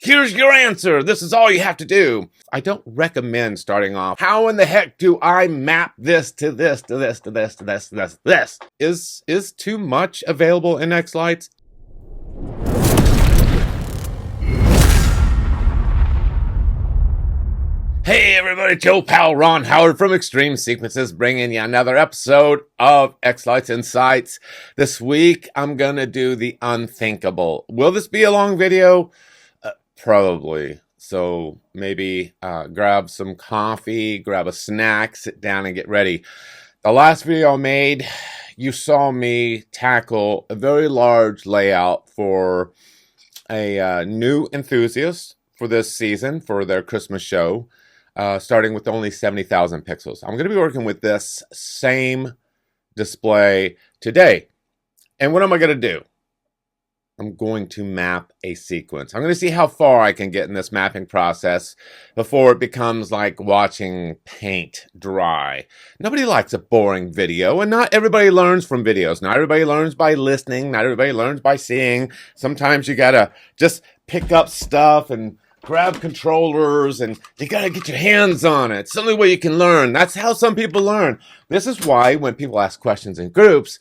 Here's your answer. This is all you have to do. I don't recommend starting off, how in the heck do I map this to this, to this, to this, to this, to this, this? Is too much available in xLights? Hey everybody, Joe Pal Ron Howard from xTreme Sequences, bringing you another episode of xLights Insights. This week, I'm gonna do the unthinkable. Will this be a long video? Probably. So maybe grab some coffee, grab a snack, sit down and get ready. The last video I made, you saw me tackle a very large layout for a new enthusiast for this season, for their Christmas show. Starting with only 70,000 pixels. I'm going to be working with this same display today. And what am I going to do? I'm going to map a sequence. I'm going to see how far I can get in this mapping process before it becomes like watching paint dry. Nobody likes a boring video, and not everybody learns from videos. Not everybody learns by listening. Not everybody learns by seeing. Sometimes you got to just pick up stuff and grab controllers, and you gotta get your hands on it. It's the only way you can learn. That's how some people learn. This is why when people ask questions in groups,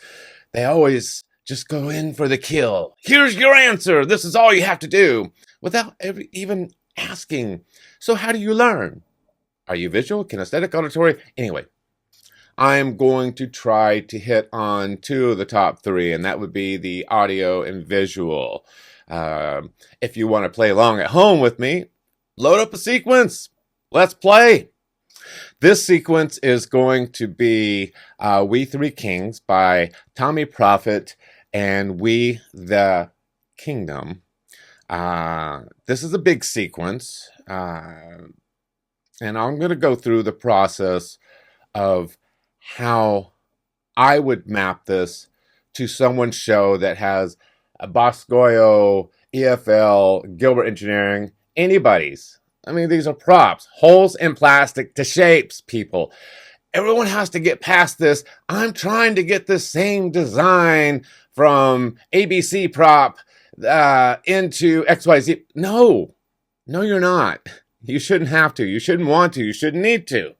they always just go in for the kill. Here's your answer. This is all you have to do, without even asking. So how do you learn? Are you visual, kinesthetic, auditory? Anyway, I'm going to try to hit on two of the top three, and that would be the audio and visual. If you want to play along at home with me, load up a sequence. Let's play. This sequence is going to be We Three Kings by Tommy Prophet and We the Kingdom. This is a big sequence, and I'm going to go through the process of how I would map this to someone's show that has a Boscoyo, EFL, Gilbert Engineering, anybody's. I mean, these are props. Holes in plastic to shapes, people. Everyone has to get past this. I'm trying to get the same design from ABC prop into XYZ. No, you're not. You shouldn't have to. You shouldn't want to. You shouldn't need to.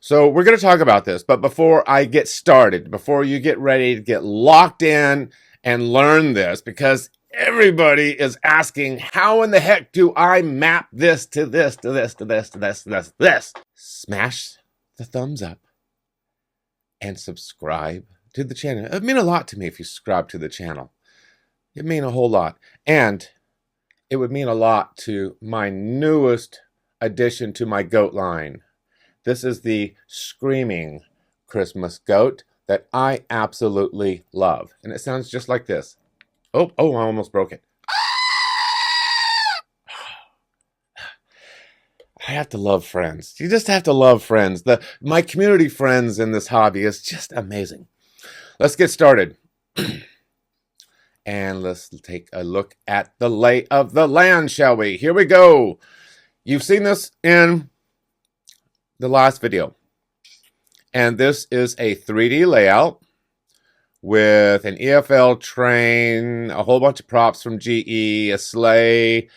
So we're going to talk about this. But before I get started, before you get ready to get locked in and learn this, because everybody is asking, how in the heck do I map this to this, to this, to this, to this, to this, to this? Smash the thumbs up and subscribe to the channel. It would mean a lot to me if you subscribe to the channel. It would mean a whole lot. And it would mean a lot to my newest addition to my goat line. This is the Screaming Christmas Goat that I absolutely love. And it sounds just like this. Oh, I almost broke it. I have to love friends. You just have to love friends. My community friends in this hobby is just amazing. Let's get started. And let's take a look at the lay of the land, shall we? Here we go. You've seen this in the last video. And this is a 3D layout with an EFL train, a whole bunch of props from GE, a sleigh,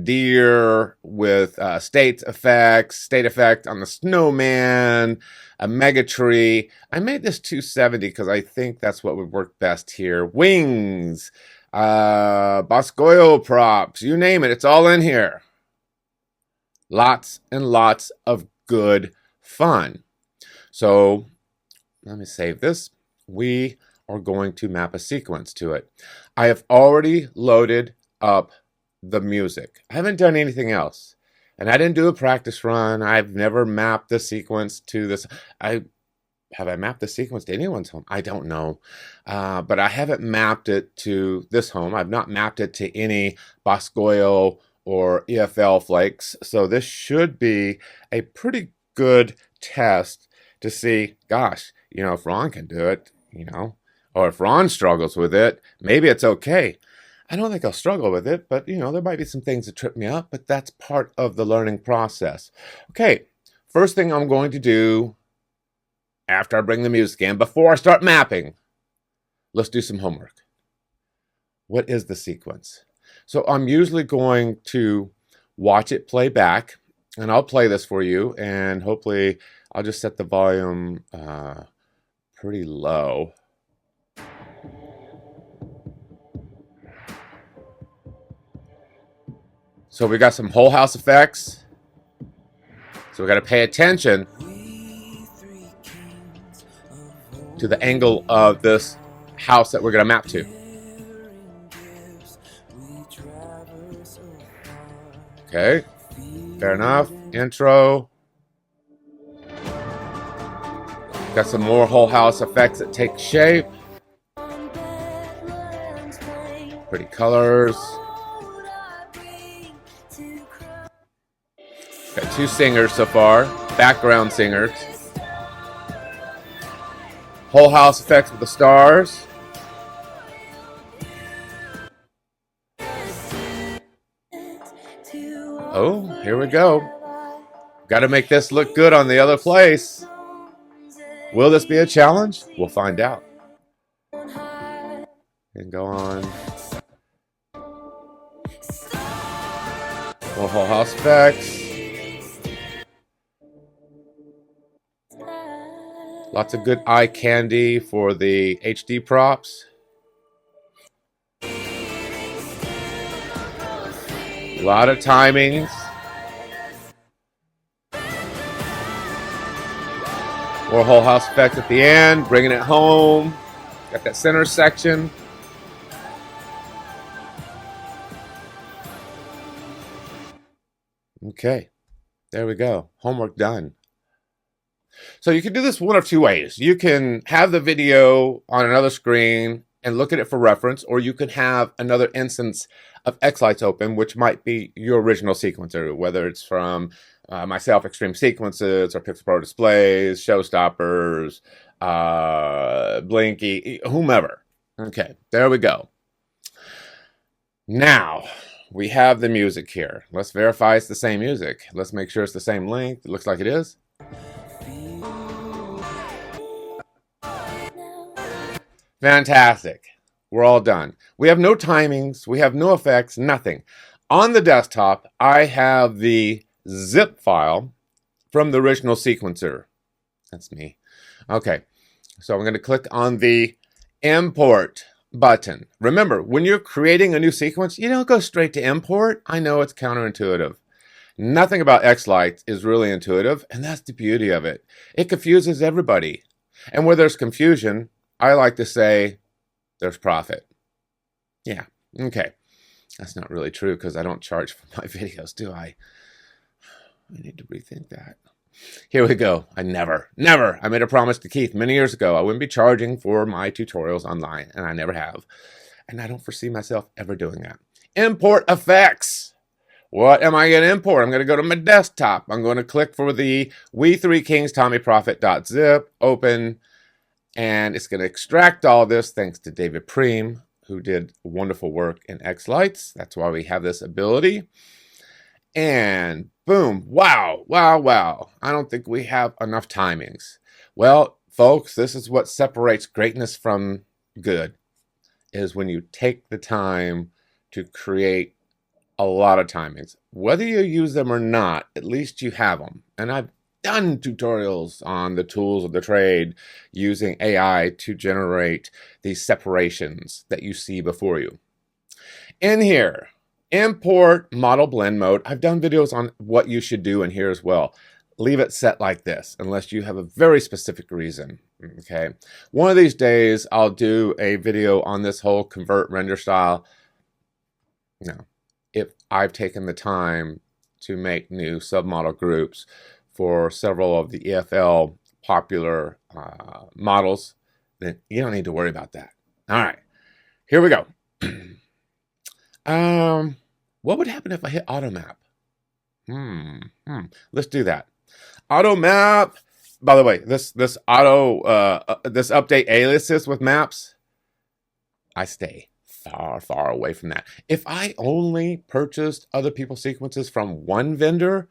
deer with state effect on the snowman, a mega tree. I made this 270 because I think that's what would work best here. Wings, Boscoyo props, you name it, it's all in here. Lots and lots of good fun. So let me save this. We are going to map a sequence to it. I have already loaded up the music. I haven't done anything else. And I didn't do a practice run. I've never mapped the sequence to this. Have I mapped the sequence to anyone's home? I don't know. But I haven't mapped it to this home. I've not mapped it to any Boscoyo or EFL flakes. So this should be a pretty good test to see, gosh, if Ron can do it, or if Ron struggles with it, maybe it's okay. I don't think I'll struggle with it, but, there might be some things that trip me up, but that's part of the learning process. Okay, first thing I'm going to do after I bring the music in, before I start mapping, let's do some homework. What is the sequence? So I'm usually going to watch it play back, and I'll play this for you, and hopefully I'll just set the volume pretty low. So we got some whole house effects. So we got to pay attention to the angle of this house that we're going to map to. Okay, fair enough. Intro. Got some more whole house effects that take shape. Pretty colors. Got two singers so far, background singers. Whole house effects with the stars. Oh, here we go. Got to make this look good on the other place. Will this be a challenge? We'll find out. And go on. More whole house effects. Lots of good eye candy for the HD props. A lot of timings. More whole house effect at the end, bringing it home. Got that center section. Okay, there we go. Homework done. So you can do this one of two ways. You can have the video on another screen and look at it for reference, or you can have another instance of xLights open, which might be your original sequencer, whether it's from myself, xTreme Sequences, or Pixel Pro Displays, Showstoppers, Blinky, whomever. Okay, there we go. Now, we have the music here. Let's verify it's the same music. Let's make sure it's the same length. It looks like it is. Fantastic. We're all done. We have no timings. We have no effects, nothing. On the desktop, I have the zip file from the original sequencer. That's me. Okay, so I'm going to click on the import button. Remember, when you're creating a new sequence, you don't go straight to import. I know it's counterintuitive. Nothing about xLights is really intuitive, and that's the beauty of it. It confuses everybody. And where there's confusion, I like to say there's profit. Yeah, okay. That's not really true because I don't charge for my videos, do I? I need to rethink that. Here we go. I made a promise to Keith many years ago. I wouldn't be charging for my tutorials online, and I never have. And I don't foresee myself ever doing that. Import effects. What am I going to import? I'm going to go to my desktop. I'm going to click for the We Three Kings Tommy Prophet.zip, open, and it's going to extract all this thanks to David Preem, who did wonderful work in xLights. That's why we have this ability. And boom, wow. I don't think we have enough timings. Well, folks, this is what separates greatness from good, is when you take the time to create a lot of timings. Whether you use them or not, at least you have them. And I've done tutorials on the tools of the trade using AI to generate these separations that you see before you. In here, import model blend mode. I've done videos on what you should do in here as well. Leave it set like this unless you have a very specific reason. Okay. One of these days I'll do a video on this whole convert render style. No, if I've taken the time to make new submodel groups for several of the EFL popular models, then you don't need to worry about that. All right, here we go. What would happen if I hit auto map? Let's do that. Auto map. By the way, this update aliases with maps. I stay far away from that. If I only purchased other people's sequences from one vendor,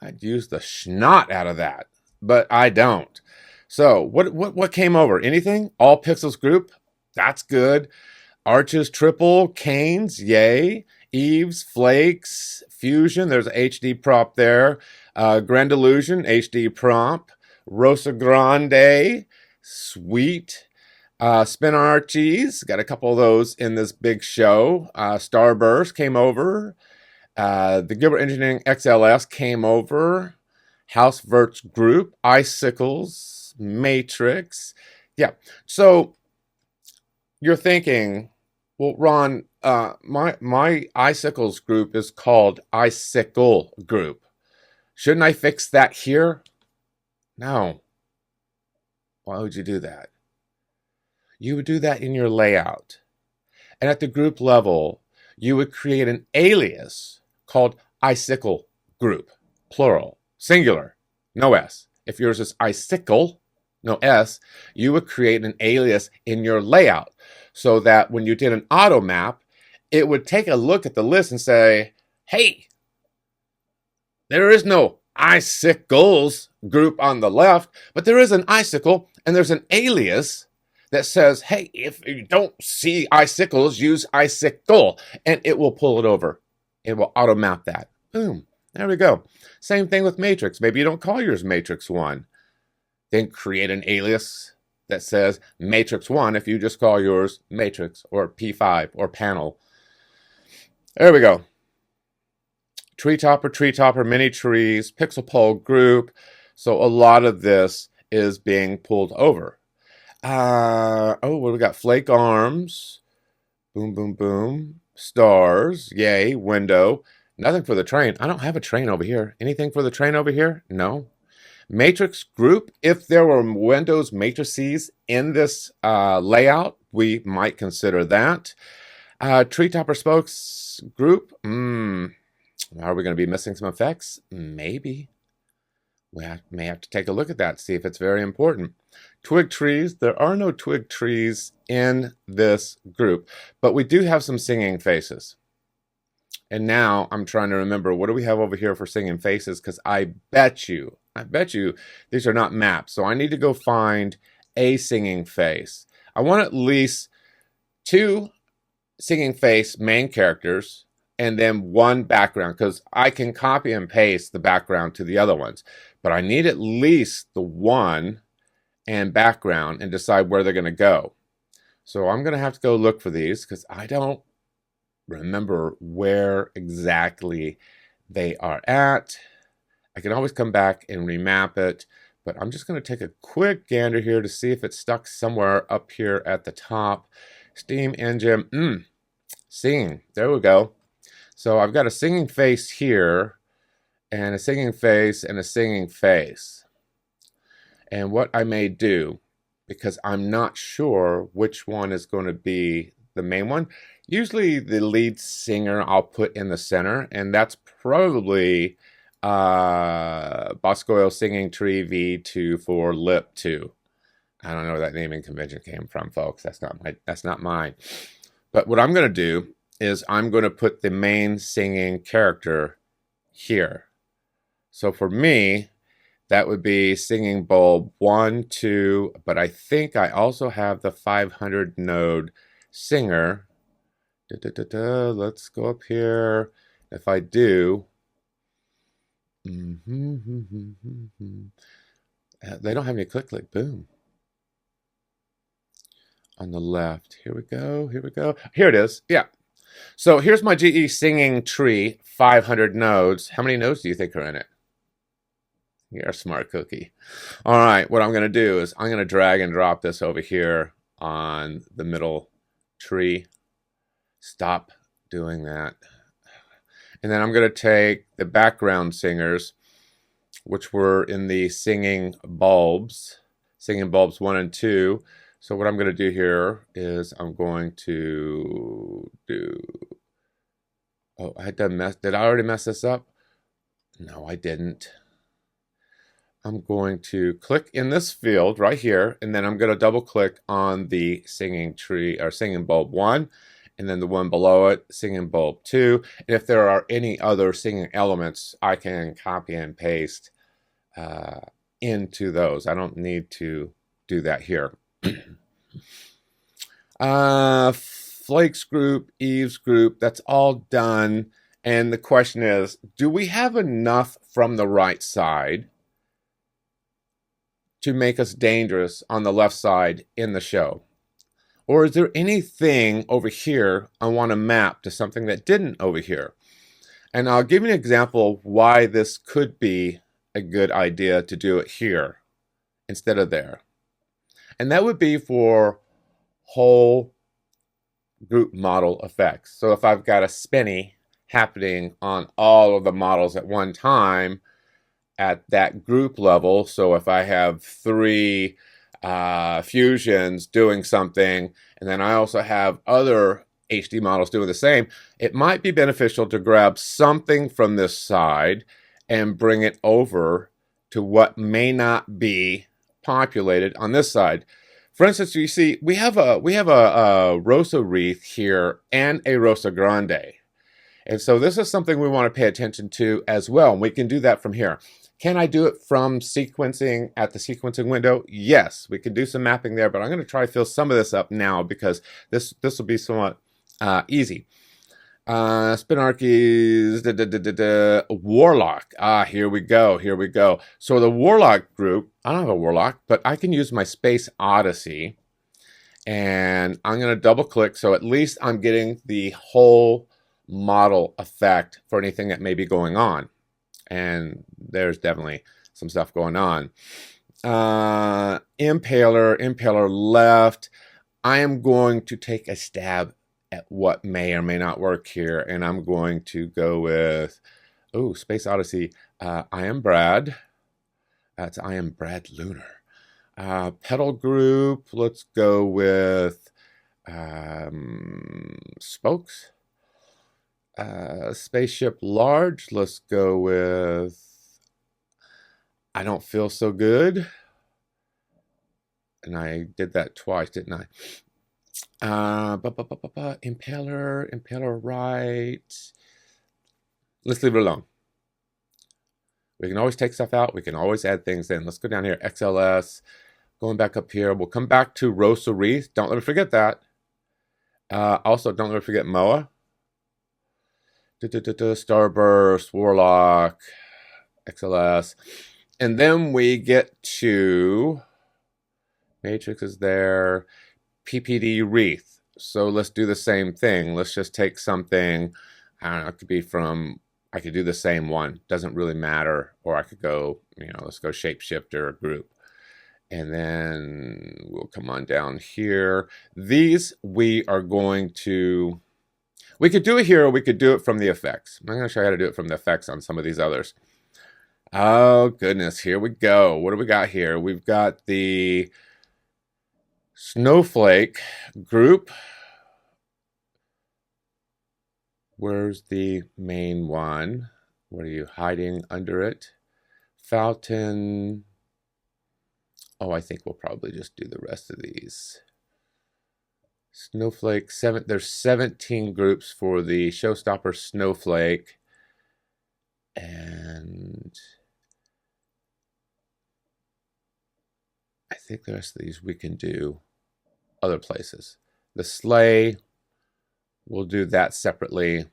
I'd use the snot out of that, but I don't. So what came over? Anything? All pixels group? That's good. Arches triple, canes, yay. Eves, Flakes, Fusion, there's a HD prop there. Grand Illusion, HD prop. Rosa Grande, Sweet. Spin Archies, got a couple of those in this big show. Starburst came over. The Gilbert Engineering XLS came over. House Verts Group, Icicles, Matrix. Yeah, so you're thinking, well, Ron, my Icicles group is called Icicle Group. Shouldn't I fix that here? No. Why would you do that? You would do that in your layout. And at the group level, you would create an alias called Icicle Group, plural, singular, no S. If yours is Icicle, no S, you would create an alias in your layout so that when you did an auto map, it would take a look at the list and say, hey, there is no Icicles group on the left, but there is an Icicle and there's an alias that says, hey, if you don't see Icicles, use Icicle, and it will pull it over. It will auto map that. Boom. There we go. Same thing with Matrix. Maybe you don't call yours Matrix 1. Then create an alias that says Matrix 1 if you just call yours Matrix or P5 or Panel. There we go. Tree Topper, Mini Trees, Pixel Pole Group. So a lot of this is being pulled over. What do we got? Flake Arms. Boom, boom, boom. Stars. Yay. Window. Nothing for the train. I don't have a train over here. Anything for the train over here? No. Matrix Group. If there were Windows matrices in this layout, we might consider that. Tree Topper Spokes Group. Are we going to be missing some effects? Maybe. We may have to take a look at that, see if it's very important. Twig trees. There are no twig trees in this group, but we do have some singing faces. And now I'm trying to remember, what do we have over here for singing faces? Because I bet you these are not maps. So I need to go find a singing face. I want at least 2 singing face main characters and then 1 background, because I can copy and paste the background to the other ones. But I need at least the 1 and background and decide where they're going to go. So I'm going to have to go look for these because I don't remember where exactly they are at. I can always come back and remap it, but I'm just going to take a quick gander here to see if it's stuck somewhere up here at the top. Steam engine, singing, there we go. So I've got a singing face here, and a singing face, and a singing face. And what I may do, because I'm not sure which one is going to be the main one, usually the lead singer I'll put in the center, and that's probably Bosco Singing Tree V2 for Lip 2. I don't know where that naming convention came from, folks. That's not mine. But what I'm going to do is I'm going to put the main singing character here. So for me, that would be singing bulb 1, 2, but I think I also have the 500 node singer. Let's go up here. If I do, they don't have any click. Boom. On the left. Here we go. Here it is. Yeah. So here's my GE singing tree, 500 nodes. How many nodes do you think are in it? You're a smart cookie. All right, what I'm going to do is I'm going to drag and drop this over here on the middle tree. Stop doing that. And then I'm going to take the background singers, which were in the singing bulbs 1 and 2. So what I'm going to do here is I'm going to do, did I already mess this up? No, I didn't. I'm going to click in this field right here, and then I'm going to double click on the singing tree or singing bulb 1, and then the one below it, singing bulb 2. And if there are any other singing elements, I can copy and paste into those. I don't need to do that here. flakes group, eaves group, that's all done. And the question is, do we have enough from the right side to make us dangerous on the left side in the show? Or is there anything over here I want to map to something that didn't over here? And I'll give you an example of why this could be a good idea to do it here instead of there. And that would be for whole group model effects. So if I've got a spinny happening on all of the models at one time at that group level, so if I have 3 fusions doing something, and then I also have other HD models doing the same, it might be beneficial to grab something from this side and bring it over to what may not be populated on this side. For instance, you see we have a Rosa wreath here and a Rosa Grande. And so this is something we want to pay attention to as well. And we can do that from here. Can I do it from sequencing at the sequencing window? Yes, we can do some mapping there, but I'm going to try to fill some of this up now because this will be somewhat easy. Spinarchies, Warlock. Here we go. So the Warlock group, I don't have a Warlock, but I can use my Space Odyssey. And I'm going to double click, so at least I'm getting the whole model effect for anything that may be going on. And there's definitely some stuff going on. Impaler left. I am going to take a stab at what may or may not work here, and I'm going to go with, Space Odyssey. I am Brad. That's I am Brad Lunar. Pedal group, let's go with spokes. Spaceship large, let's go with I don't feel so good. And I did that twice, didn't I? Impaler right. Let's leave it alone. We can always take stuff out. We can always add things in. Let's go down here. XLS. Going back up here. We'll come back to Rosa wreath. Don't let me forget that. Also, don't let me forget Moa. Starburst, Warlock, XLS. And then we get to Matrix is there. PPD wreath. So let's do the same thing. Let's just take something, I don't know, it could be from, I could do the same one, doesn't really matter, or I could go, let's go shapeshifter group. And then we'll come on down here. These we are going to, we could do it here or we could do it from the effects. I'm going to show you how to do it from the effects on some of these others. Oh goodness, here we go. What do we got here? We've got the snowflake group. Where's the main one? What are you hiding under it? Fountain. Oh, I think we'll probably just do the rest of these. Snowflake, there's 17 groups for the Showstopper Snowflake. And I think the rest of these we can do other places. The sleigh, we'll do that separately.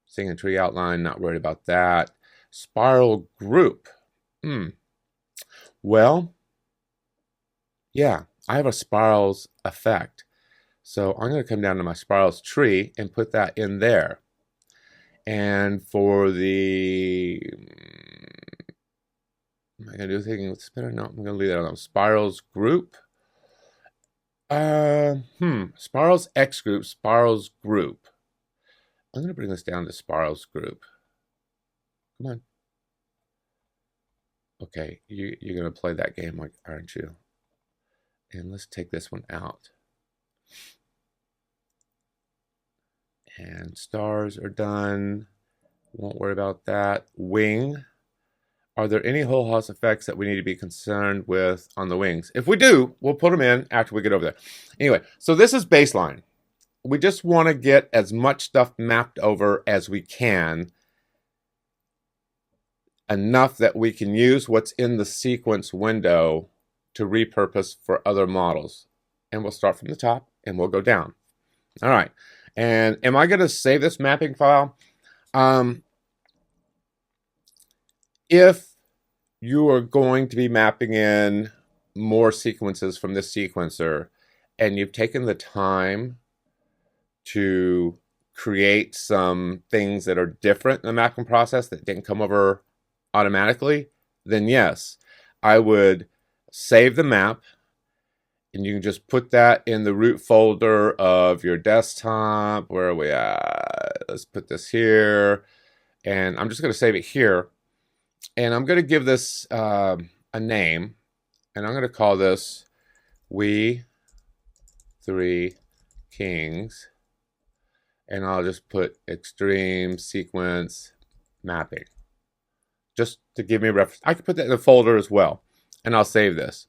Singing tree outline, not worried about that. Spiral group. Well, yeah, I have a spirals effect. So I'm going to come down to my spirals tree and put that in there. And for the, am I going to do anything with spinner? No, I'm going to leave that on. Spirals group. Spirals X group, spirals group. I'm going to bring this down to spirals group. Come on. Okay, you're going to play that game, aren't you? And let's take this one out. And stars are done. Won't worry about that. Wing. Are there any whole house effects that we need to be concerned with on the wings? If we do, we'll put them in after we get over there. Anyway, so this is baseline. We just want to get as much stuff mapped over as we can. Enough that we can use what's in the sequence window to repurpose for other models. And we'll start from the top and we'll go down. All right. And am I going to save this mapping file? If you are going to be mapping in more sequences from this sequencer, and you've taken the time to create some things that are different in the mapping process that didn't come over automatically, then yes, I would save the map, and you can just put that in the root folder of your desktop. Where are we at? Let's put this here, and I'm just going to save it here, and I'm going to give this a name, and I'm going to call this We Three Kings, and I'll just put xTreme sequence mapping, just to give me a reference. I can put that in the folder as well, and I'll save this.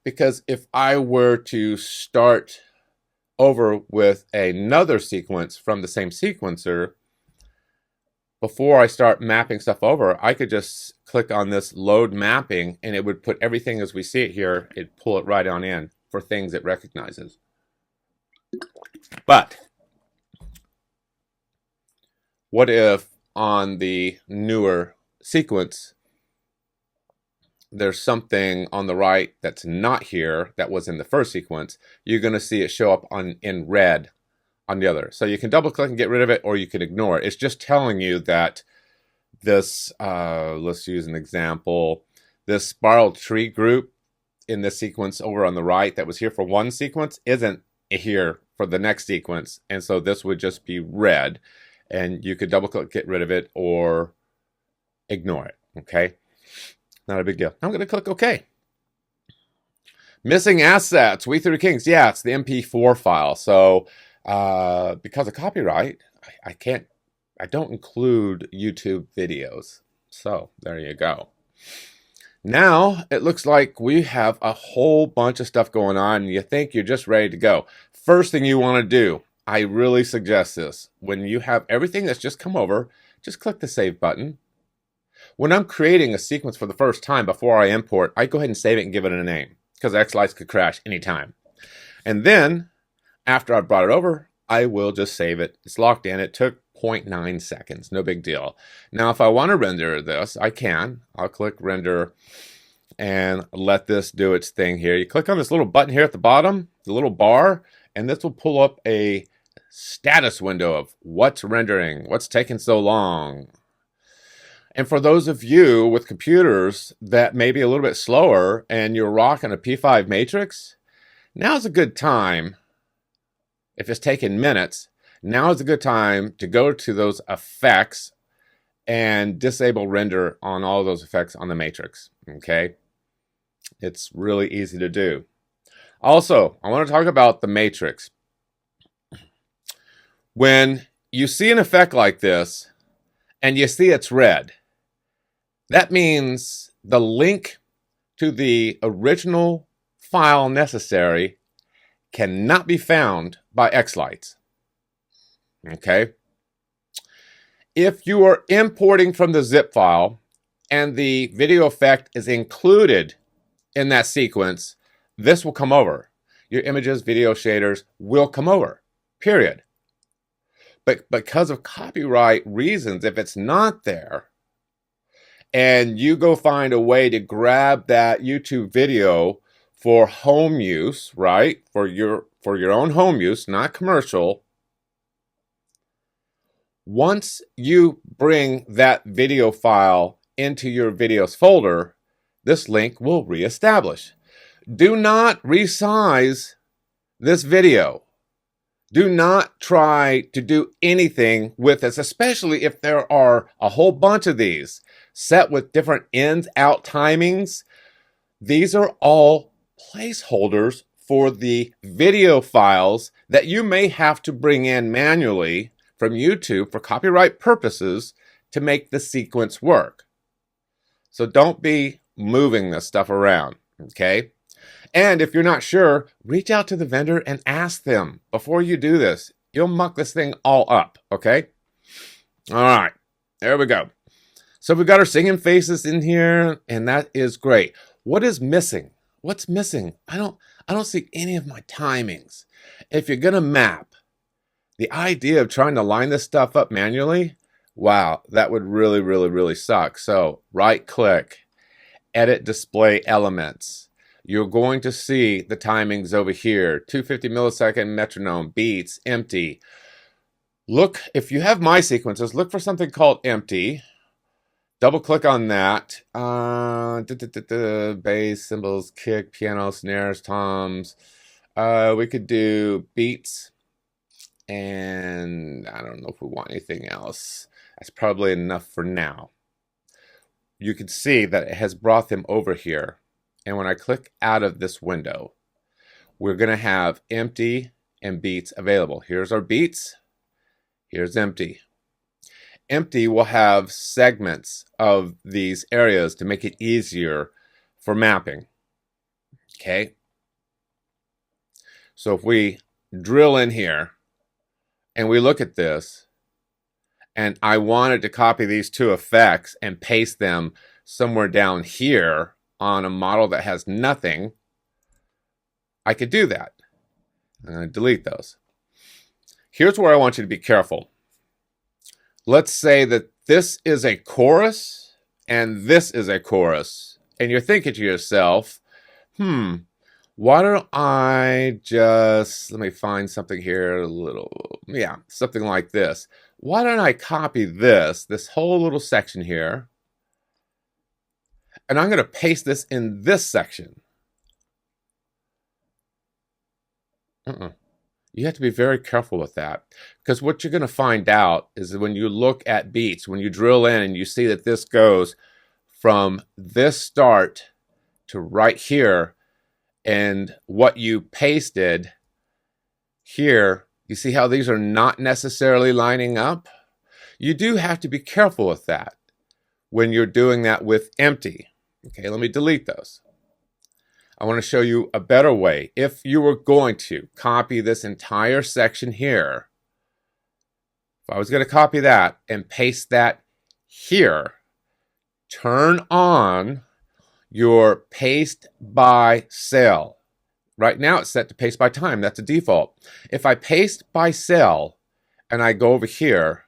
Because if I were to start over with another sequence from the same sequencer, before I start mapping stuff over, I could just click on this load mapping, and it would put everything as we see it here. It'd pull it right on in for things it recognizes. But what if on the newer sequence, there's something on the right that's not here that was in the first sequence? You're going to see it show up in red on the other. So you can double click and get rid of it, or you can ignore it. It's just telling you that this, let's use an example, this spiral tree group in this sequence over on the right that was here for one sequence isn't here for the next sequence. And so this would just be red, and you could double click, get rid of it, or ignore it. Okay. Not a big deal. I'm going to click OK. Missing assets. We Three Kings. Yeah, it's the MP4 file. So because of copyright, I don't include YouTube videos. So there you go. Now it looks like we have a whole bunch of stuff going on, and you think you're just ready to go. First thing you want to do, I really suggest this. When you have everything that's just come over, just click the Save button. When I'm creating a sequence for the first time before I import, I go ahead and save it and give it a name, because xLights could crash anytime. And then, after I've brought it over, I will just save it. It's locked in. It took 0.9 seconds. No big deal. Now, if I want to render this, I can. I'll click Render and let this do its thing here. You click on this little button here at the bottom, the little bar, and this will pull up a status window of what's rendering, what's taking so long. And for those of you with computers that may be a little bit slower and you're rocking a P5 matrix, now's a good time. If it's taking minutes, now is a good time to go to those effects and disable render on all of those effects on the matrix. Okay? It's really easy to do. Also, I want to talk about the matrix. When you see an effect like this and you see it's red, that means the link to the original file necessary cannot be found by xLights. Okay? If you are importing from the zip file and the video effect is included in that sequence, this will come over. Your images, video shaders will come over, period. But because of copyright reasons, if it's not there, and you go find a way to grab that YouTube video for home use, right? For your own home use, not commercial. Once you bring that video file into your videos folder, this link will reestablish. Do not resize this video. Do not try to do anything with this, especially if there are a whole bunch of these set with different ins out timings. These are all placeholders for the video files that you may have to bring in manually from YouTube for copyright purposes to make the sequence work. So don't be moving this stuff around, okay? And if you're not sure, reach out to the vendor and ask them before you do this. You'll muck this thing all up, okay? All right, there we go. So we've got our singing faces in here, and that is great. What is missing? What's missing? I I don't see any of my timings. If you're going to map, the idea of trying to line this stuff up manually, wow, that would really, really, really suck. So right click, edit display elements. You're going to see the timings over here, 250 millisecond metronome, beats, empty. Look, if you have my sequences, look for something called empty. Double click on that. Bass, cymbals, kick, piano, snares, toms. We could do beats. And I don't know if we want anything else. That's probably enough for now. You can see that it has brought them over here. And when I click out of this window, we're going to have empty and beats available. Here's our beats. Here's empty. Empty will have segments of these areas to make it easier for mapping. Okay. So if we drill in here and we look at this, and I wanted to copy these two effects and paste them somewhere down here on a model that has nothing, I could do that. I'm going to delete those. Here's where I want you to be careful. Let's say that this is a chorus and this is a chorus. And you're thinking to yourself, why don't I just, let me find something here, something like this. Why don't I copy this whole little section here, and I'm going to paste this in this section. You have to be very careful with that, because what you're going to find out is that when you look at beats, when you drill in and you see that this goes from this start to right here, and what you pasted here, you see how these are not necessarily lining up? You do have to be careful with that when you're doing that with empty. Okay, let me delete those. I want to show you a better way. If you were going to copy this entire section here, if I was going to copy that and paste that here, turn on your paste by cell. Right now it's set to paste by time. That's a default. If I paste by cell and I go over here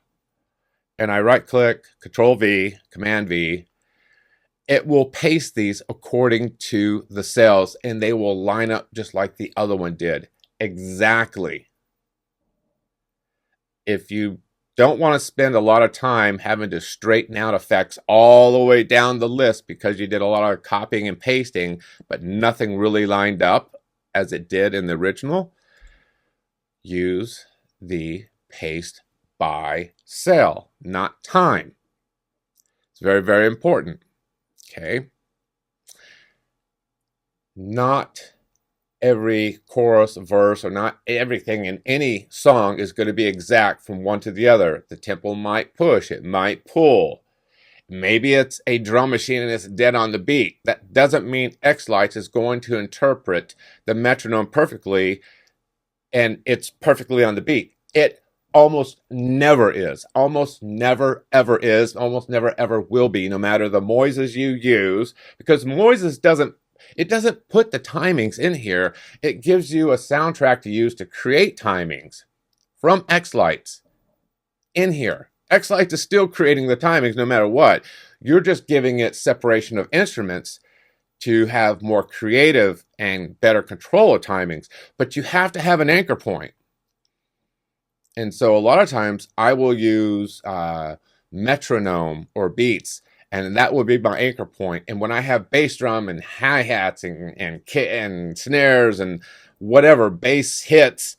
and I right click, Control V, Command V, it will paste these according to the cells and they will line up just like the other one did. Exactly. If you don't want to spend a lot of time having to straighten out effects all the way down the list because you did a lot of copying and pasting, but nothing really lined up as it did in the original, use the paste by cell, not time. It's very, very important. Okay. Not every chorus, verse, or not everything in any song is going to be exact from one to the other. The tempo might push, it might pull. Maybe it's a drum machine and it's dead on the beat. That doesn't mean xLights is going to interpret the metronome perfectly and it's perfectly on the beat. It almost never is. Almost never ever is. Almost never ever will be, no matter the Moises you use, because Moises doesn't put the timings in here. It gives you a soundtrack to use to create timings from xLights in here. xLights is still creating the timings no matter what. You're just giving it separation of instruments to have more creative and better control of timings. But you have to have an anchor point. And so a lot of times I will use metronome or beats, and that will be my anchor point. And when I have bass drum and hi-hats and snares and whatever bass hits,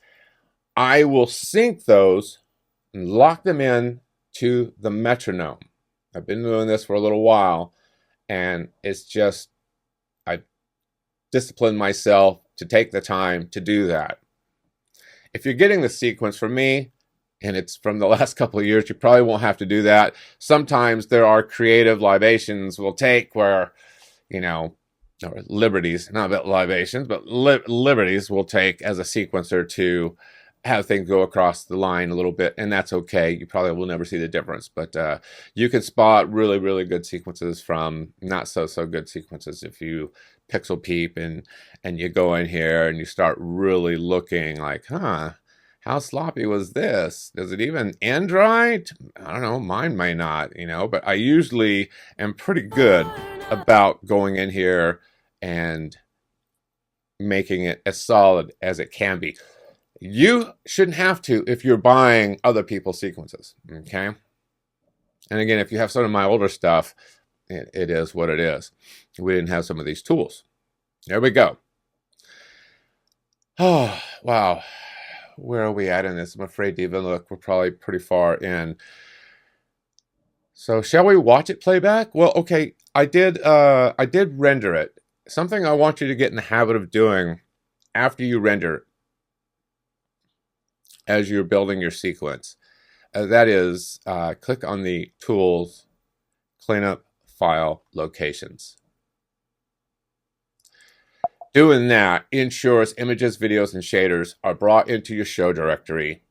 I will sync those and lock them in to the metronome. I've been doing this for a little while, and it's just, I discipline myself to take the time to do that. If you're getting the sequence from me, and it's from the last couple of years, you probably won't have to do that. Sometimes there are creative libations we'll take where, or liberties, not about libations, but liberties we'll take as a sequencer to have things go across the line a little bit, and that's okay. You probably will never see the difference, but you can spot really, really good sequences from not so good sequences if you pixel peep and you go in here and you start really looking like, huh, how sloppy was this? Does it even end right? I don't know. Mine may not, you know, but I usually am pretty good about going in here and making it as solid as it can be. You shouldn't have to if you're buying other people's sequences, okay? And again, if you have some of my older stuff, it is what it is. We didn't have some of these tools. There we go. Oh, wow. Where are we at in this? I'm afraid to even look. We're probably pretty far in. So shall we watch it play back? Well, okay, I did render it. Something I want you to get in the habit of doing after you render as you're building your sequence. That is, click on the Tools, Cleanup File Locations. Doing that ensures images, videos, and shaders are brought into your show directory.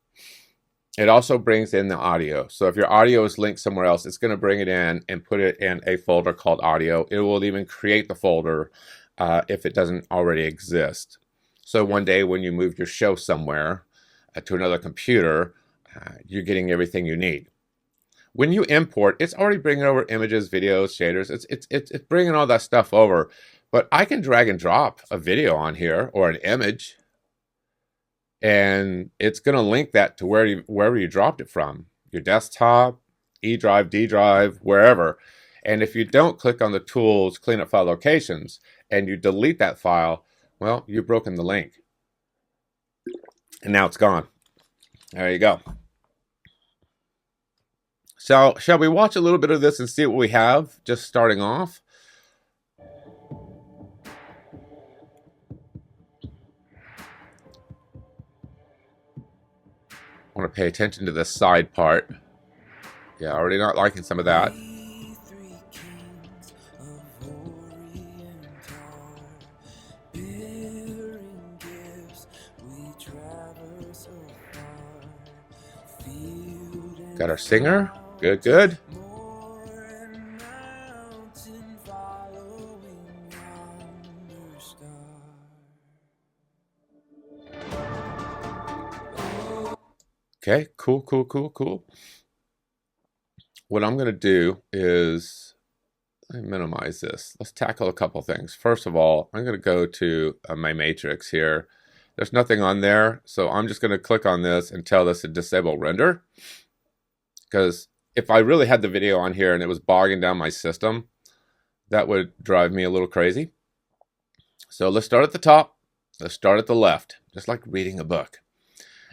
It also brings in the audio. So if your audio is linked somewhere else, it's going to bring it in and put it in a folder called audio. It will even create the folder if it doesn't already exist. So one day when you move your show somewhere to another computer, you're getting everything you need. When you import, it's already bringing over images, videos, shaders. It's bringing all that stuff over. But I can drag and drop a video on here or an image, and it's going to link that to wherever you dropped it from, your desktop, E drive, D drive, wherever. And if you don't click on the Tools, Cleanup File Locations, and you delete that file, well, you've broken the link. And now it's gone. There you go. So, shall we watch a little bit of this and see what we have, just starting off? I want to pay attention to this side part. Yeah, already not liking some of that. Got our singer. Good, good. Okay, cool. What I'm going to do is minimize this. Let's tackle a couple things. First of all, I'm going to go to my matrix here. There's nothing on there, so I'm just going to click on this and tell this to disable render. Because if I really had the video on here and it was bogging down my system, that would drive me a little crazy. So let's start at the top. Let's start at the left, just like reading a book.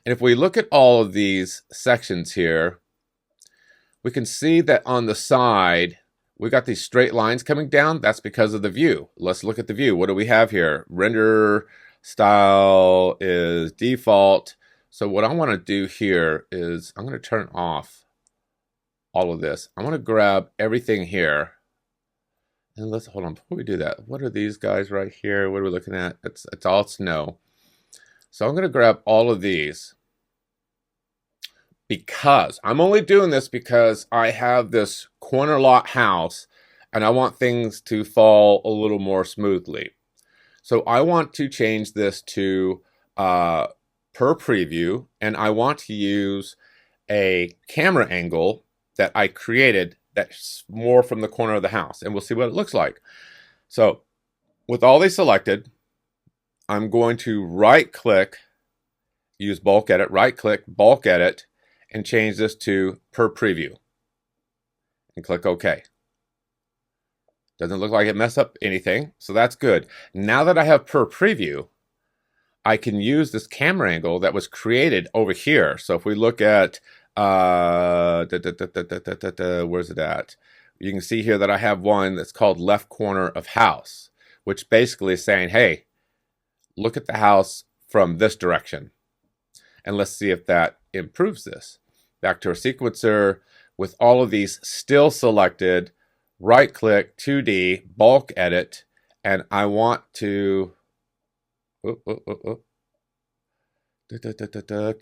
And if we look at all of these sections here, we can see that on the side, we got these straight lines coming down. That's because of the view. Let's look at the view. What do we have here? Render style is default. So what I want to do here is I'm going to turn off all of this. I want to grab everything here. And let's hold on before we do that. What are these guys right here? What are we looking at? It's all snow. So I'm going to grab all of these because I'm only doing this because I have this corner lot house and I want things to fall a little more smoothly. So I want to change this to per preview, and I want to use a camera angle that I created that's more from the corner of the house, and we'll see what it looks like. So with all these selected, I'm going to right click, use bulk edit, right click, bulk edit, and change this to per preview and click OK. Doesn't look like it messed up anything, so that's good. Now that I have per preview, I can use this camera angle that was created over here. So if we look at, where's it at? You can see here that I have one that's called left corner of house, which basically is saying, hey, look at the house from this direction. And let's see if that improves this. Back to our sequencer with all of these still selected, right click, 2D, bulk edit, and I want to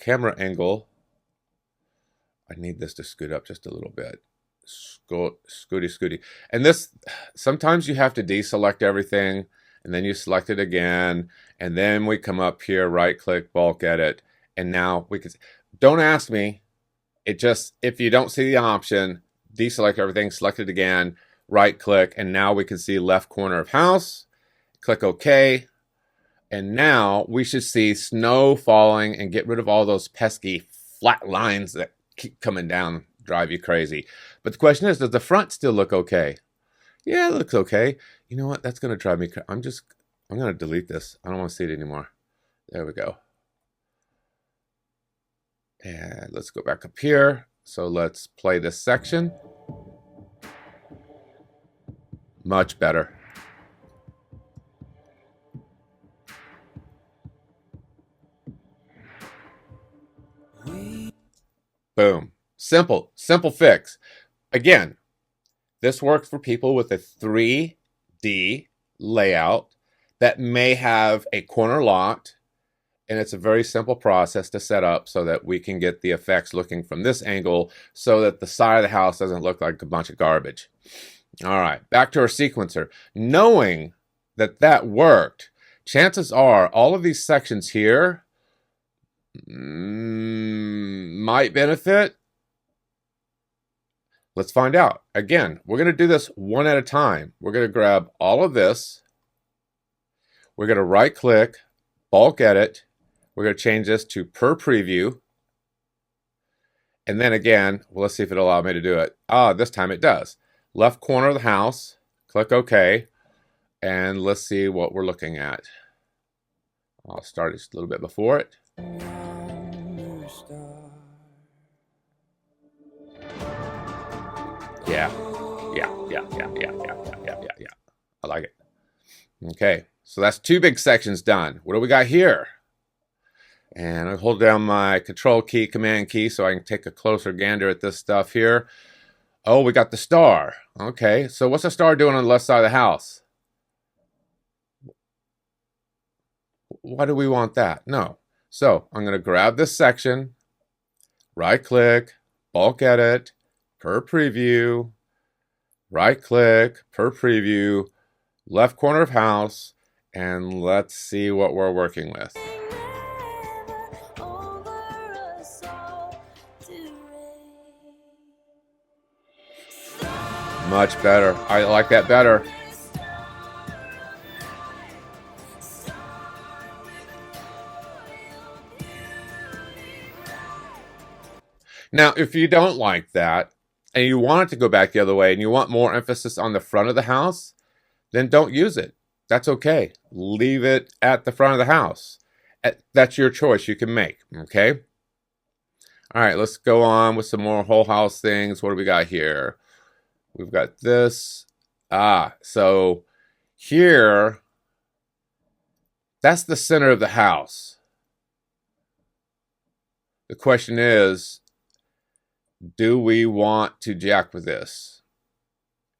Camera angle. I need this to scoot up just a little bit. Scooty. And this, sometimes you have to deselect everything, and then you select it again, and then we come up here, right click, bulk edit, and now we can, don't ask me, it just, if you don't see the option, deselect everything, select it again, right click, and now we can see left corner of house, click OK, and now we should see snow falling and get rid of all those pesky flat lines that keep coming down, drive you crazy. But the question is, does the front still look okay? Yeah, it looks okay. You know what? That's going to drive me crazy. I'm going to delete this. I don't want to see it anymore. There we go. And let's go back up here. So let's play this section. Much better. Boom. Simple fix. Again, this works for people with a 3D layout that may have a corner lot, and it's a very simple process to set up so that we can get the effects looking from this angle so that the side of the house doesn't look like a bunch of garbage. All right, back to our sequencer. Knowing that that worked, chances are all of these sections here might benefit. Let's find out. Again, we're going to do this one at a time. We're going to grab all of this. We're going to right click, bulk edit. We're going to change this to per preview. And then again, well, let's see if it'll allow me to do it. This time it does. Left corner of the house, click OK. And let's see what we're looking at. I'll start just a little bit before it. Yeah. I like it. Okay, so that's two big sections done. What do we got here? And I hold down my control key, command key, so I can take a closer gander at this stuff here. Oh, we got the star. Okay, so what's the star doing on the left side of the house? Why do we want that? No. So I'm going to grab this section, right click, bulk edit, per preview, right click, per preview, left corner of house, and let's see what we're working with. Much better. I like that better. Now, if you don't like that, and you want it to go back the other way, and you want more emphasis on the front of the house, then don't use it. That's okay. Leave it at the front of the house. That's your choice you can make, okay? All right, let's go on with some more whole house things. What do we got here? We've got this. So here, that's the center of the house. The question is, do we want to jack with this?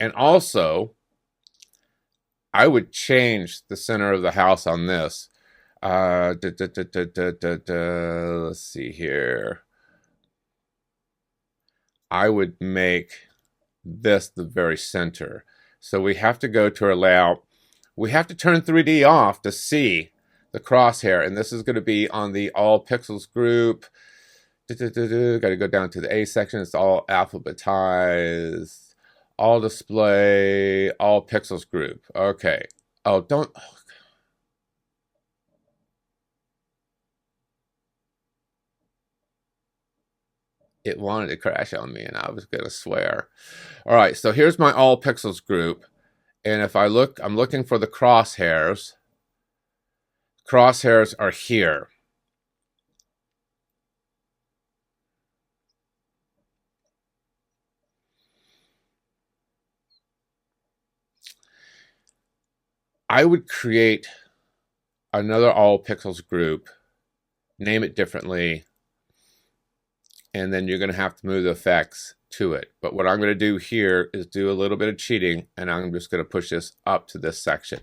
And also, I would change the center of the house on this. Let's see here. I would make this the very center. So we have to go to our layout. We have to turn 3D off to see the crosshair. And this is going to be on the all pixels group. Got to go down to the A section. It's all alphabetized. All display, all pixels group. Okay. Oh, don't. Oh. It wanted to crash on me, and I was going to swear. All right, so here's my all pixels group. And if I look, I'm looking for the crosshairs. Crosshairs are here. I would create another all pixels group, name it differently, and then you're going to have to move the effects to it. But what I'm going to do here is do a little bit of cheating, and I'm just going to push this up to this section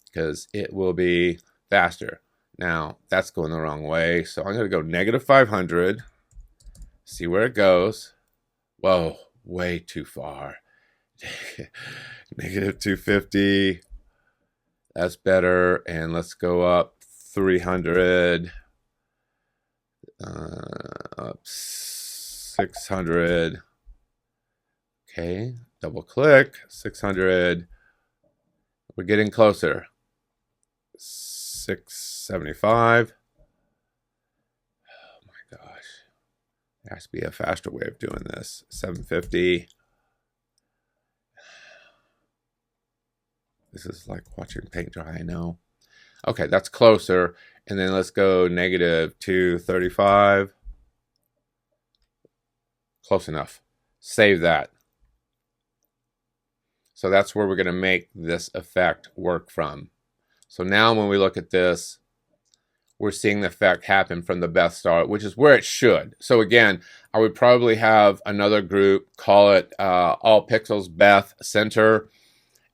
because it will be faster. Now, that's going the wrong way, so I'm going to go negative 500, see where it goes. Whoa, way too far. Negative 250. That's better. And let's go up 300. Up 600. Okay, double click. 600. We're getting closer. 675. Oh my gosh. There has to be a faster way of doing this. 750. This is like watching paint dry, I know. Okay, that's closer. And then let's go negative 235. Close enough. Save that. So that's where we're going to make this effect work from. So now when we look at this, we're seeing the effect happen from the Beth Star, which is where it should. So again, I would probably have another group, call it All Pixels Beth Center,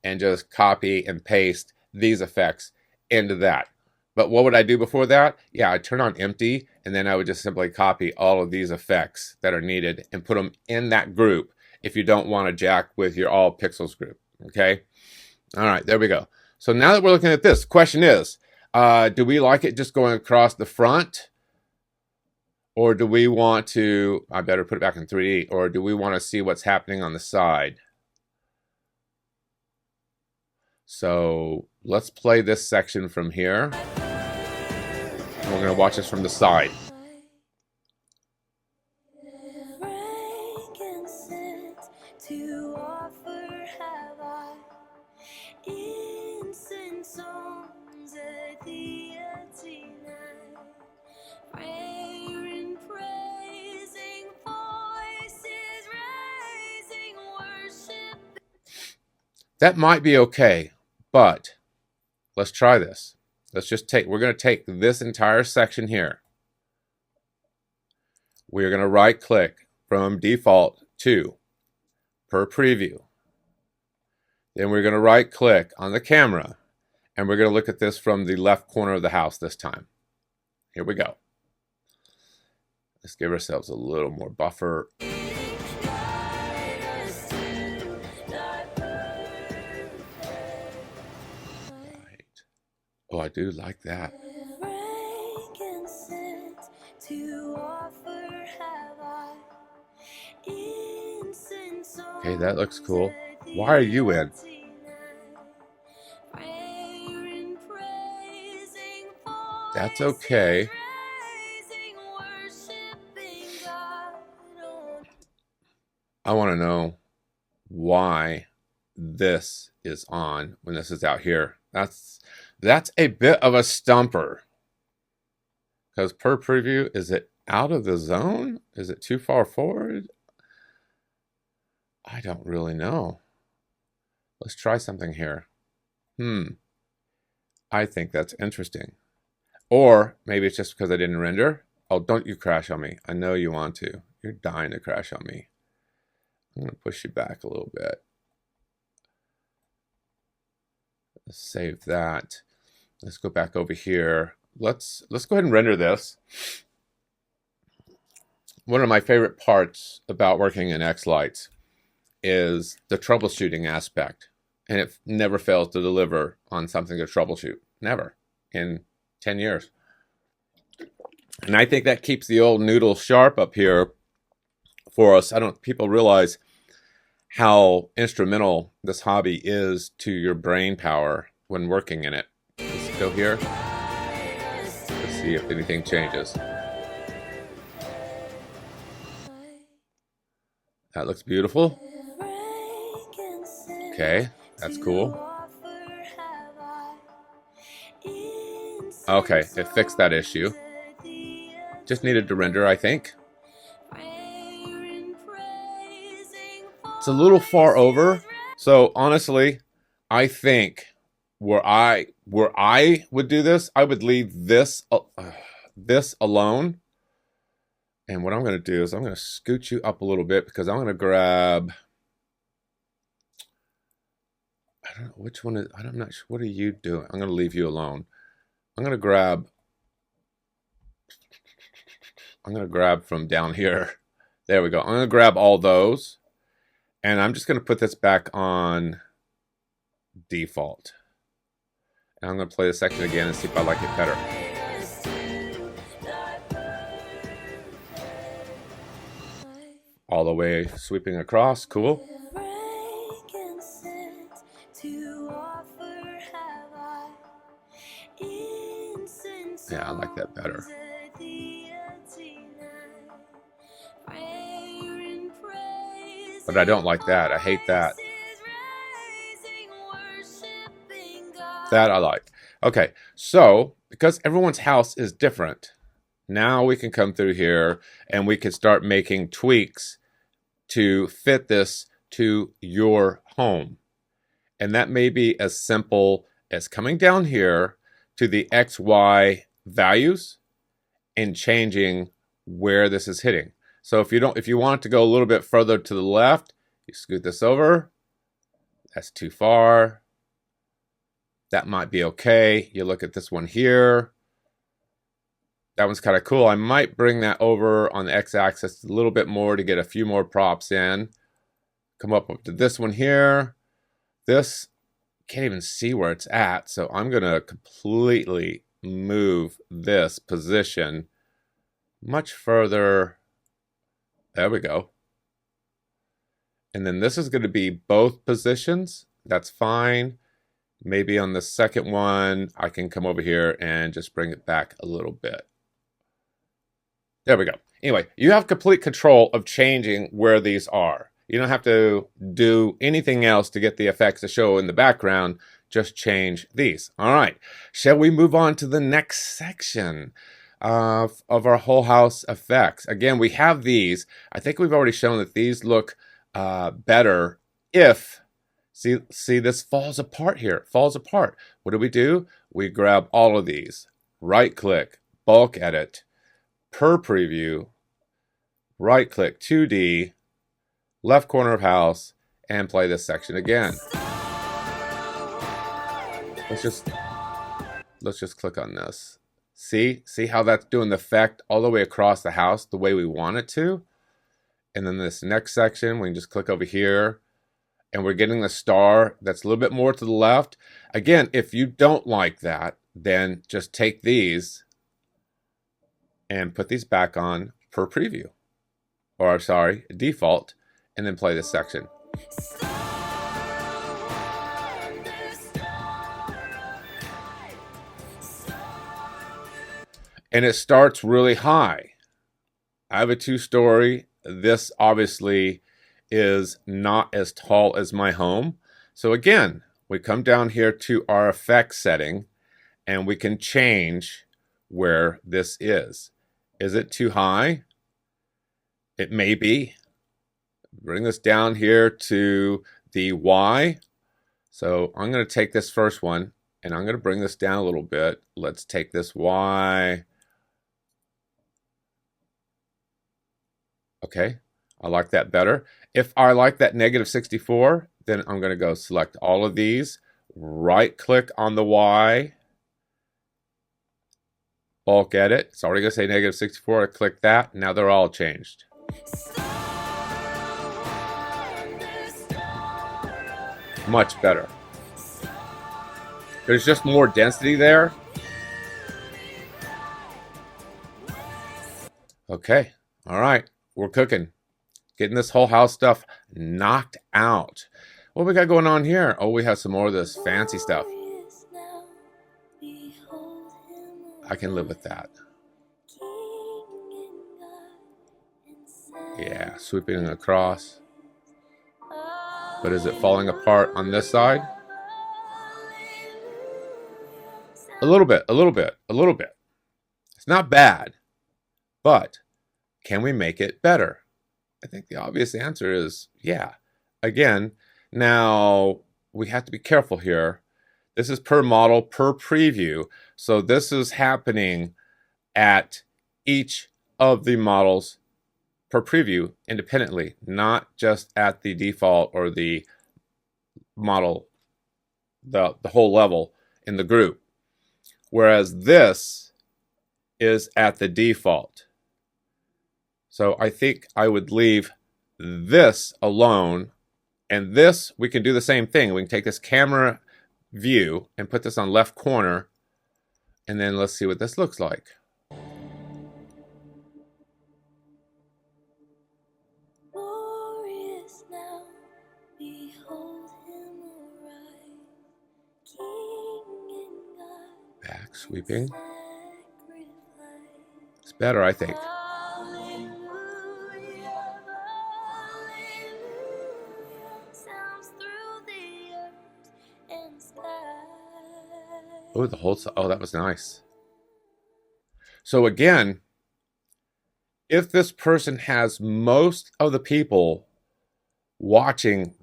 and just copy and paste these effects into that. But what would I do before that? Yeah, I'd turn on empty, and then I would just simply copy all of these effects that are needed and put them in that group if you don't want to jack with your All Pixels group, okay? All right, there we go. So now that we're looking at this, the question is, do we like it just going across the front? Or do we want to, I better put it back in 3D, or do we want to see what's happening on the side? So let's play this section from here. And we're going to watch this from the side. That might be okay, but let's try this. Let's just we're going to take this entire section here. We're going to right click from default to per preview. Then we're going to right click on the camera, and we're going to look at this from the left corner of the house this time. Here we go. Let's give ourselves a little more buffer. Oh, I do like that. Okay, that looks cool. Why are you in? That's okay. I want to know why this is on when this is out here. That's a bit of a stumper. Because per preview, is it out of the zone? Is it too far forward? I don't really know. Let's try something here. I think that's interesting. Or maybe it's just because I didn't render. Oh, don't you crash on me. I know you want to. You're dying to crash on me. I'm going to push you back a little bit. Let's save that. Let's go back over here. Let's go ahead and render this. One of my favorite parts about working in xLights is the troubleshooting aspect. And it never fails to deliver on something to troubleshoot. Never. In 10 years. And I think that keeps the old noodle sharp up here for us. People realize how instrumental this hobby is to your brain power when working in it. Let's go here. Let's see if anything changes. That looks beautiful. Okay, that's cool. Okay, it fixed that issue. Just needed to render, I think. It's a little far over. So honestly, I think where I would do this, I would leave this alone. And what I'm going to do is I'm going to scoot you up a little bit because I'm going to grab, I don't know which one is, I'm not sure. What are you doing? I'm going to leave you alone. I'm going to grab I'm going to grab from down here. There we go. I'm going to grab all those. And I'm just going to put this back on default. And I'm going to play the section again and see if I like it better. All the way sweeping across. Cool. Yeah, I like that better. But I don't like that. I hate that. That I like. Okay, so because everyone's house is different, now we can come through here and we can start making tweaks to fit this to your home. And that may be as simple as coming down here to the XY values and changing where this is hitting. So if you want it to go a little bit further to the left, you scoot this over. That's too far. That might be okay. You look at this one here. That one's kind of cool. I might bring that over on the x-axis a little bit more to get a few more props in. Come up to this one here. This, can't even see where it's at, so I'm going to completely move this position much further. There we go. And then this is going to be both positions. That's fine. Maybe on the second one, I can come over here and just bring it back a little bit. There we go. Anyway, you have complete control of changing where these are. You don't have to do anything else to get the effects to show in the background. Just change these. All right. Shall we move on to the next section of our whole house effects? Again, we have these. I think we've already shown that these look better if, see this falls apart here. It falls apart. What do? We grab all of these. Right click, bulk edit, per preview, right click 2D, left corner of house, and play this section again. Let's just click on this. See how that's doing the effect all the way across the house the way we want it to? And then this next section, we can just click over here, and we're getting the star that's a little bit more to the left. Again, if you don't like that, then just take these and put these back on per preview, or sorry, default, and then play this section. And it starts really high. I have a 2-story. This obviously is not as tall as my home. So again, we come down here to our effects setting and we can change where this is. Is it too high? It may be. Bring this down here to the Y. So I'm going to take this first one and I'm going to bring this down a little bit. Let's take this Y. Okay, I like that better. If I like that -64, then I'm going to go select all of these, right click on the Y, bulk edit. It's already going to say -64. I click that. Now they're all changed. Much better. There's just more density there. Okay, all right. We're cooking. Getting this whole house stuff knocked out. What we got going on here? Oh, we have some more of this fancy stuff. I can live with that. Yeah, sweeping across. But is it falling apart on this side? A little bit, a little bit, a little bit. It's not bad, but can we make it better? I think the obvious answer is yeah. Again, now we have to be careful here. This is per model, per preview. So this is happening at each of the models per preview independently, not just at the default or the model, the whole level in the group. Whereas this is at the default. So I think I would leave this alone. And this, we can do the same thing. We can take this camera view and put this on left corner. And then let's see what this looks like. Back sweeping. It's better, I think. Oh, the whole, oh, that was nice. So again, if this person has most of the people watching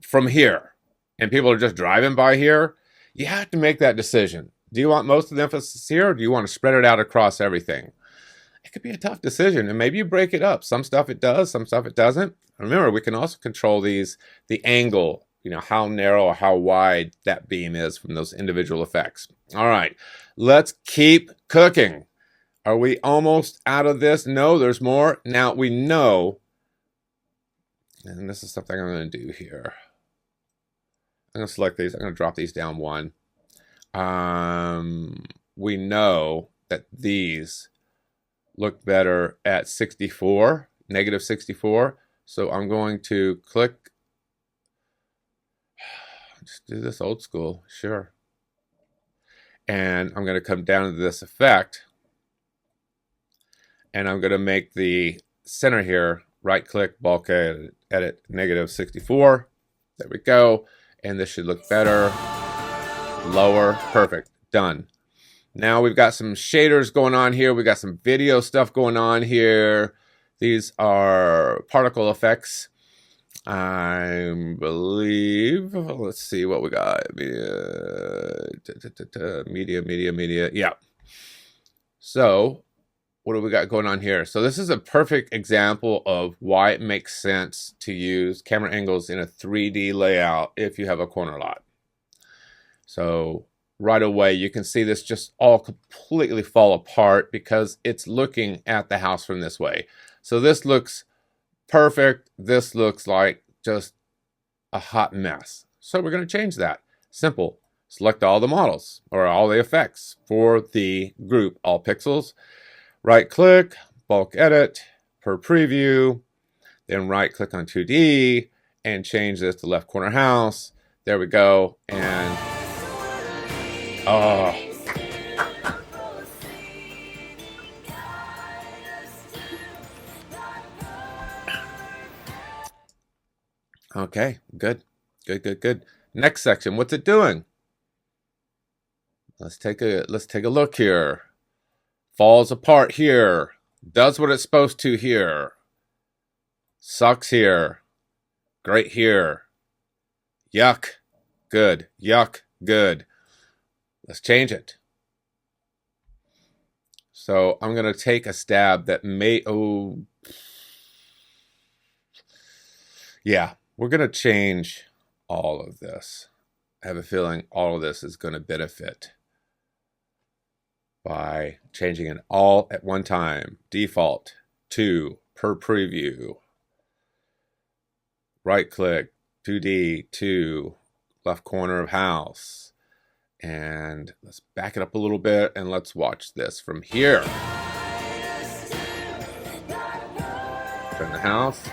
from here and people are just driving by here, you have to make that decision. Do you want most of the emphasis here, or do you want to spread it out across everything? It could be a tough decision, and maybe you break it up. Some stuff it does, some stuff it doesn't. Remember, we can also control these, the angle, you know, how narrow or how wide that beam is from those individual effects. All right, let's keep cooking. Are we almost out of this? No, there's more. Now we know, and this is something I'm going to do here. I'm going to select these. I'm going to drop these down one. We know that these look better at 64, negative 64. So I'm going to click, just do this old school, sure. And I'm going to come down to this effect. And I'm going to make the center here, right click, bulk edit, negative 64. There we go. And this should look better. Lower, perfect, done. Now we've got some shaders going on here. We've got some video stuff going on here. These are particle effects. I believe, let's see what we got. Media. Yeah. So what do we got going on here? So this is a perfect example of why it makes sense to use camera angles in a 3D layout if you have a corner lot. So right away, you can see this just all completely fall apart because it's looking at the house from this way. So this looks perfect. This looks like just a hot mess. So we're going to change that. Simple. Select all the models or all the effects for the group, all pixels. Right click, bulk edit, per preview, then right click on 2D and change this to left corner house. There we go. And oh, okay, good. Next section, what's it doing? Let's take a look here. Falls apart here. Does what it's supposed to here. Sucks here. Great here. Yuck. Good. Yuck. Good. Let's change it. So I'm going to take a stab that may, yeah, we're going to change all of this. I have a feeling all of this is going to benefit by changing it all at one time. Default to per preview. Right click, 2D to left corner of house. And let's back it up a little bit and let's watch this from here. Turn the house.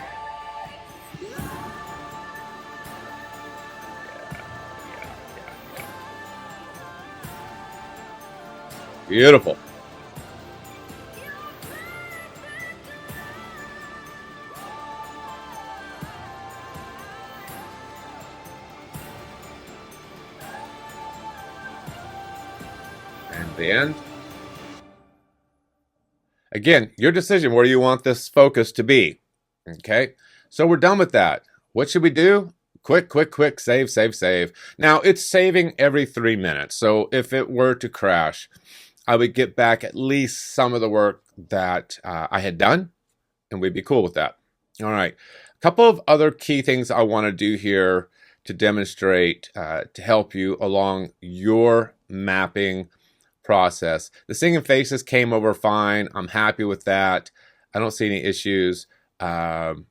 Beautiful. And the end. Again, your decision where you want this focus to be. Okay, so we're done with that. What should we do? Quick, save. Now, it's saving every 3 minutes. So if it were to crash, I would get back at least some of the work that I had done, and we'd be cool with that. All right. A couple of other key things I want to do here to demonstrate to help you along your mapping process. The singing faces came over fine. I'm happy with that. I don't see any issues. You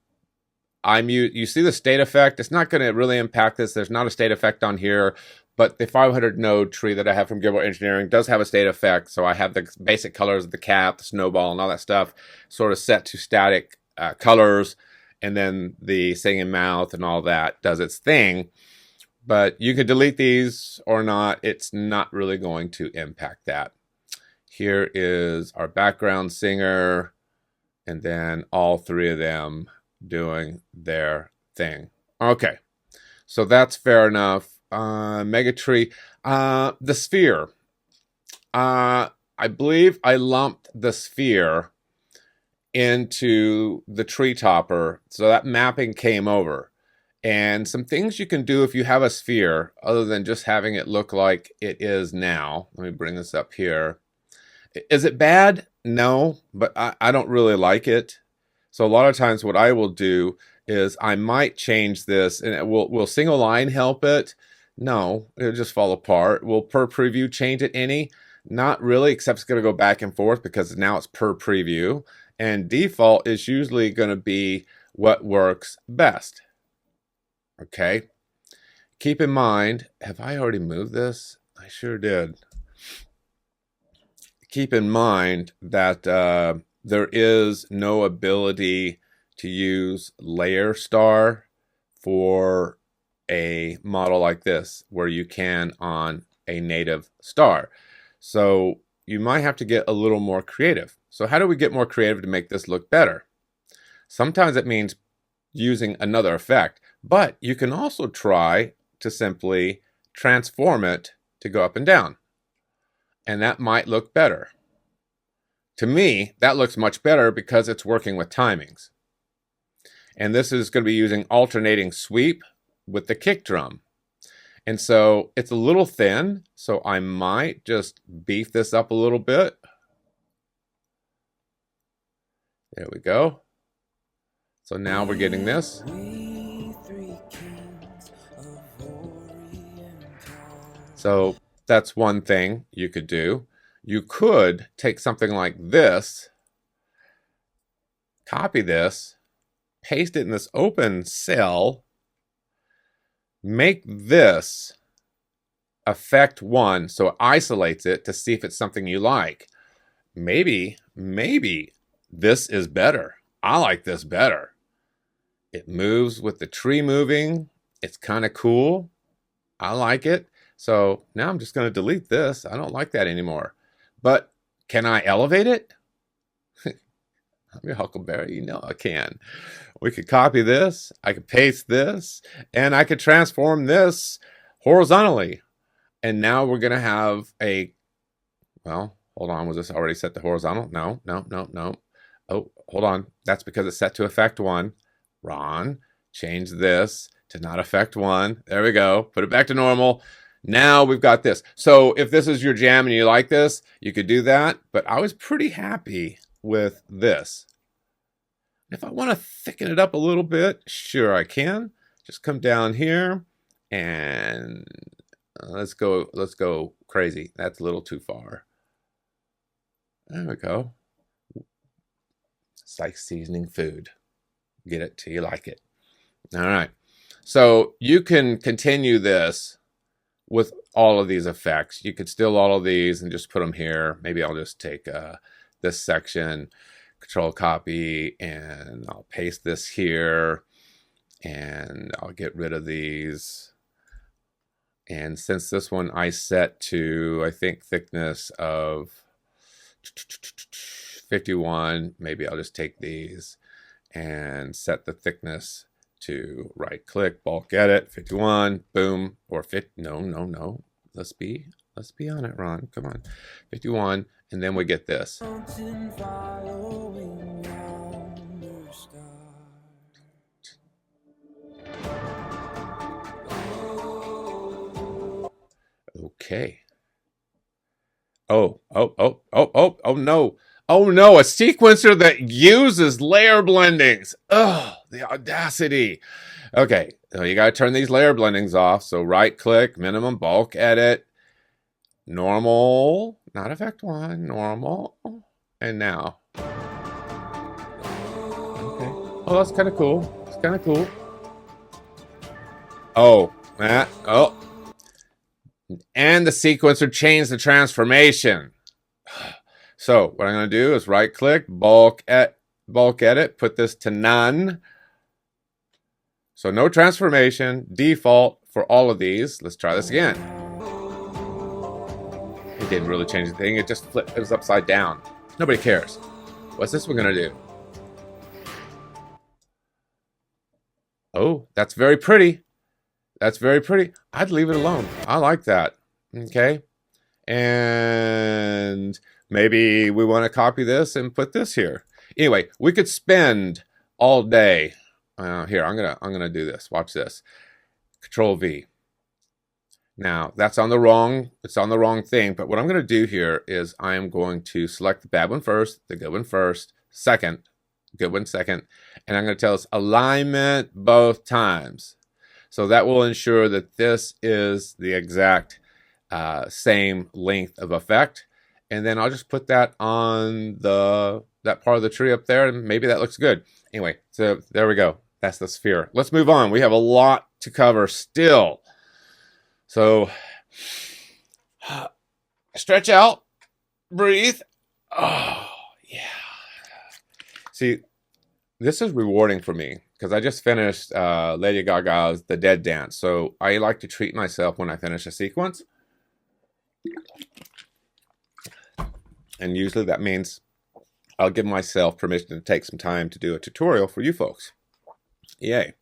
see the state effect. It's not going to really impact this. There's not a state effect on here, but the 500 node tree that I have from Gilmore Engineering does have a state effect. So I have the basic colors of the cap, the snowball, and all that stuff sort of set to static colors. And then the singing mouth and all that does its thing. But you could delete these or not. It's not really going to impact that. Here is our background singer, and then all three of them doing their thing. Okay, so that's fair enough. Megatree, the sphere. I believe I lumped the sphere into the tree topper, so that mapping came over. And some things you can do if you have a sphere, other than just having it look like it is now. Let me bring this up here. Is it bad? No, but I don't really like it. So a lot of times what I will do is I might change this, and will single line help it? No, it'll just fall apart. Will per preview change it any? Not really, except it's going to go back and forth because now it's per preview. And default is usually going to be what works best. Okay. Keep in mind, have I already moved this? I sure did. Keep in mind that there is no ability to use layer star for a model like this, where you can on a native star. So you might have to get a little more creative. So how do we get more creative to make this look better? Sometimes it means using another effect, but you can also try to simply transform it to go up and down. And that might look better. To me, that looks much better because it's working with timings. And this is going to be using alternating sweep with the kick drum. And so it's a little thin, so I might just beef this up a little bit. There we go. So now we're getting this. So that's one thing you could do. You could take something like this, copy this, paste it in this open cell, make this effect 1 so it isolates it to see if it's something you like. Maybe this is better. I like this better. It moves with the tree moving. It's kind of cool. I like it. So now I'm just going to delete this. I don't like that anymore. But can I elevate it? I'm your Huckleberry. You know I can. We could copy this. I could paste this. And I could transform this horizontally. And now we're going to have a... Well, hold on. Was this already set to horizontal? No. Oh, hold on. That's because it's set to effect 1. Ron, change this to not effect 1. There we go. Put it back to normal. Now we've got this. So if this is your jam and you like this, you could do that. But I was pretty happy with this. If I want to thicken it up a little bit, sure I can. Just come down here and let's go crazy. That's a little too far. There we go. It's like seasoning food. Get it till you like it. All right. So you can continue this with all of these effects. You could steal all of these and just put them here. Maybe I'll just take this section, control copy, and I'll paste this here, and I'll get rid of these. And since this one I set to, I think, thickness of 51, maybe I'll just take these and set the thickness to right click, bulk edit, 51, boom, or no. Let's be on it, Ron. Come on. 51, and then we get this. Okay. Oh no. Oh no, a sequencer that uses layer blendings. Oh, the audacity. Okay, so you gotta turn these layer blendings off. So right click, minimum, bulk edit, normal, not effect 1, normal. And now. Oh, that's kind of cool. It's kind of cool. Oh, oh. And the sequencer changed the transformation. So what I'm going to do is right click, bulk edit, put this to none. So no transformation, default for all of these. Let's try this again. It didn't really change the thing. It just flipped. It was upside down. Nobody cares. What's this one going to do? Oh, that's very pretty. That's very pretty. I'd leave it alone. I like that. Okay. And maybe we want to copy this and put this here. Anyway, we could spend all day. Here, I'm gonna do this. Watch this. Control V. Now that's on the wrong. It's on the wrong thing. But what I'm gonna do here is I am going to select the bad one first, the good one first, second, good one second, and I'm going to tell us alignment both times. So that will ensure that this is the exact same length of effect. And then I'll just put that on that part of the tree up there, and maybe that looks good. Anyway, so there we go. That's the sphere. Let's move on. We have a lot to cover still. So stretch out, breathe. Oh, yeah. See, this is rewarding for me because I just finished Lady Gaga's The Dead Dance. So I like to treat myself when I finish a sequence. And usually that means I'll give myself permission to take some time to do a tutorial for you folks. Yay.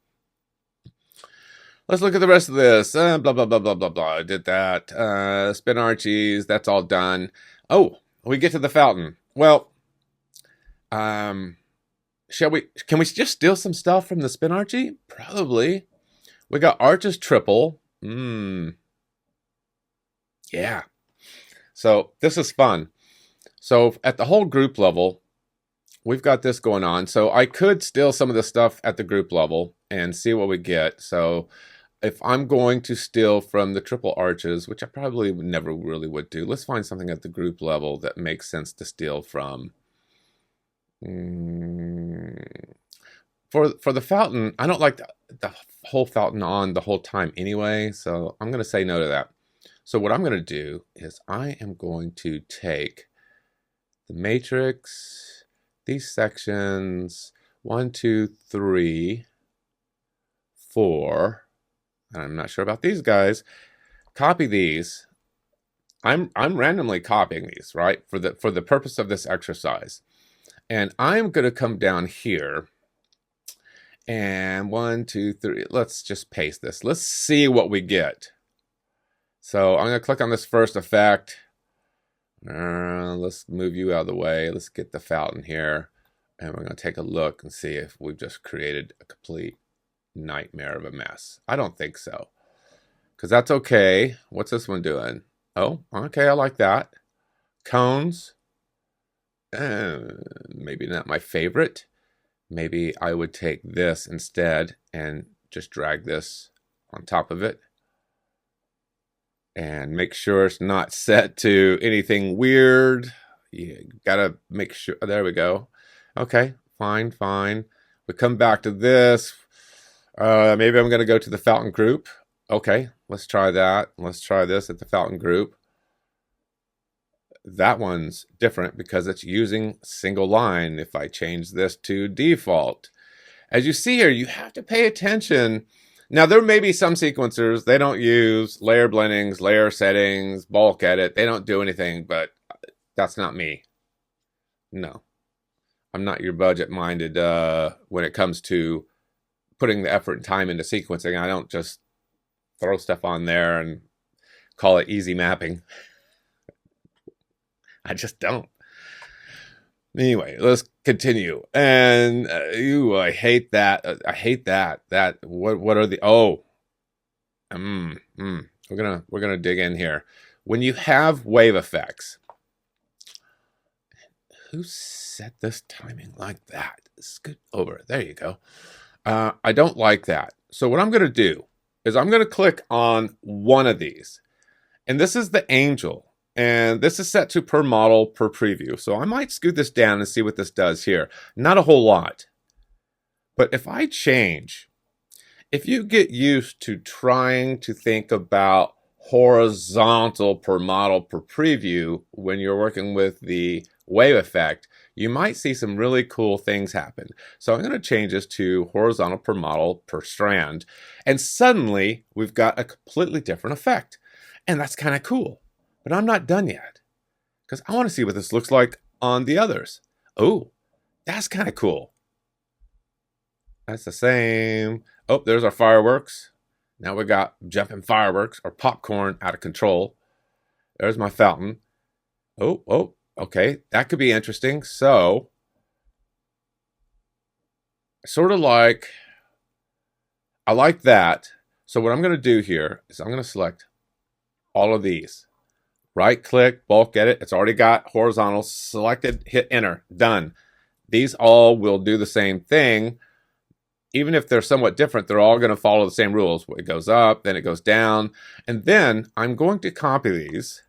Let's look at the rest of this. Blah, blah, blah, blah, blah, blah. I did that. Spin Archies, that's all done. Oh, we get to the fountain. Well, can we just steal some stuff from the Spin Archie? Probably. We got Arches Triple. Yeah. So this is fun. So at the whole group level, we've got this going on. So I could steal some of the stuff at the group level and see what we get. So if I'm going to steal from the triple arches, which I probably never really would do, let's find something at the group level that makes sense to steal from. For the fountain, I don't like the whole fountain on the whole time anyway, so I'm going to say no to that. So what I'm going to do is I am going to take the matrix, these sections, 1, 2, 3, 4, and I'm not sure about these guys. Copy these. I'm randomly copying these, right, for the purpose of this exercise. And I'm going to come down here and 1, 2, 3, let's just paste this. Let's see what we get. So I'm going to click on this first effect. Let's move you out of the way. Let's get the fountain here. And we're going to take a look and see if we've just created a complete nightmare of a mess. I don't think so. Because that's okay. What's this one doing? Oh, okay, I like that. Cones. Maybe not my favorite. Maybe I would take this instead and just drag this on top of it. And make sure it's not set to anything weird. You gotta make sure. There we go. Okay, fine. We come back to this. Maybe I'm gonna go to the fountain group. Okay, let's try that. Let's try this at the fountain group. That one's different because it's using single line. If I change this to default, as you see here, you have to pay attention. Now, there may be some sequencers, they don't use layer blendings, layer settings, bulk edit. They don't do anything, but that's not me. No, I'm not your budget-minded when it comes to putting the effort and time into sequencing. I don't just throw stuff on there and call it easy mapping. I just don't. Anyway, let's continue. And I hate that. I hate that. What are the we're gonna dig in here. When you have wave effects, who set this timing like that? Scoot over. There you go. I don't like that. So what I'm gonna do is I'm gonna click on one of these, and this is the angel. And this is set to per model per preview. So I might scoot this down and see what this does here. Not a whole lot. But if I change, if you get used to trying to think about horizontal per model per preview when you're working with the wave effect, you might see some really cool things happen. So I'm going to change this to horizontal per model per strand. And suddenly we've got a completely different effect. And that's kind of cool. But I'm not done yet, because I want to see what this looks like on the others. Oh, that's kind of cool. That's the same. Oh, there's our fireworks. Now we got jumping fireworks or popcorn out of control. There's my fountain. Oh, okay. That could be interesting. So, sort of like, I like that. So what I'm going to do here is I'm going to select all of these. Right click, bulk edit. It's already got horizontal selected. Hit enter. Done. These all will do the same thing. Even if they're somewhat different, they're all going to follow the same rules. It goes up, then it goes down. And then I'm going to copy these.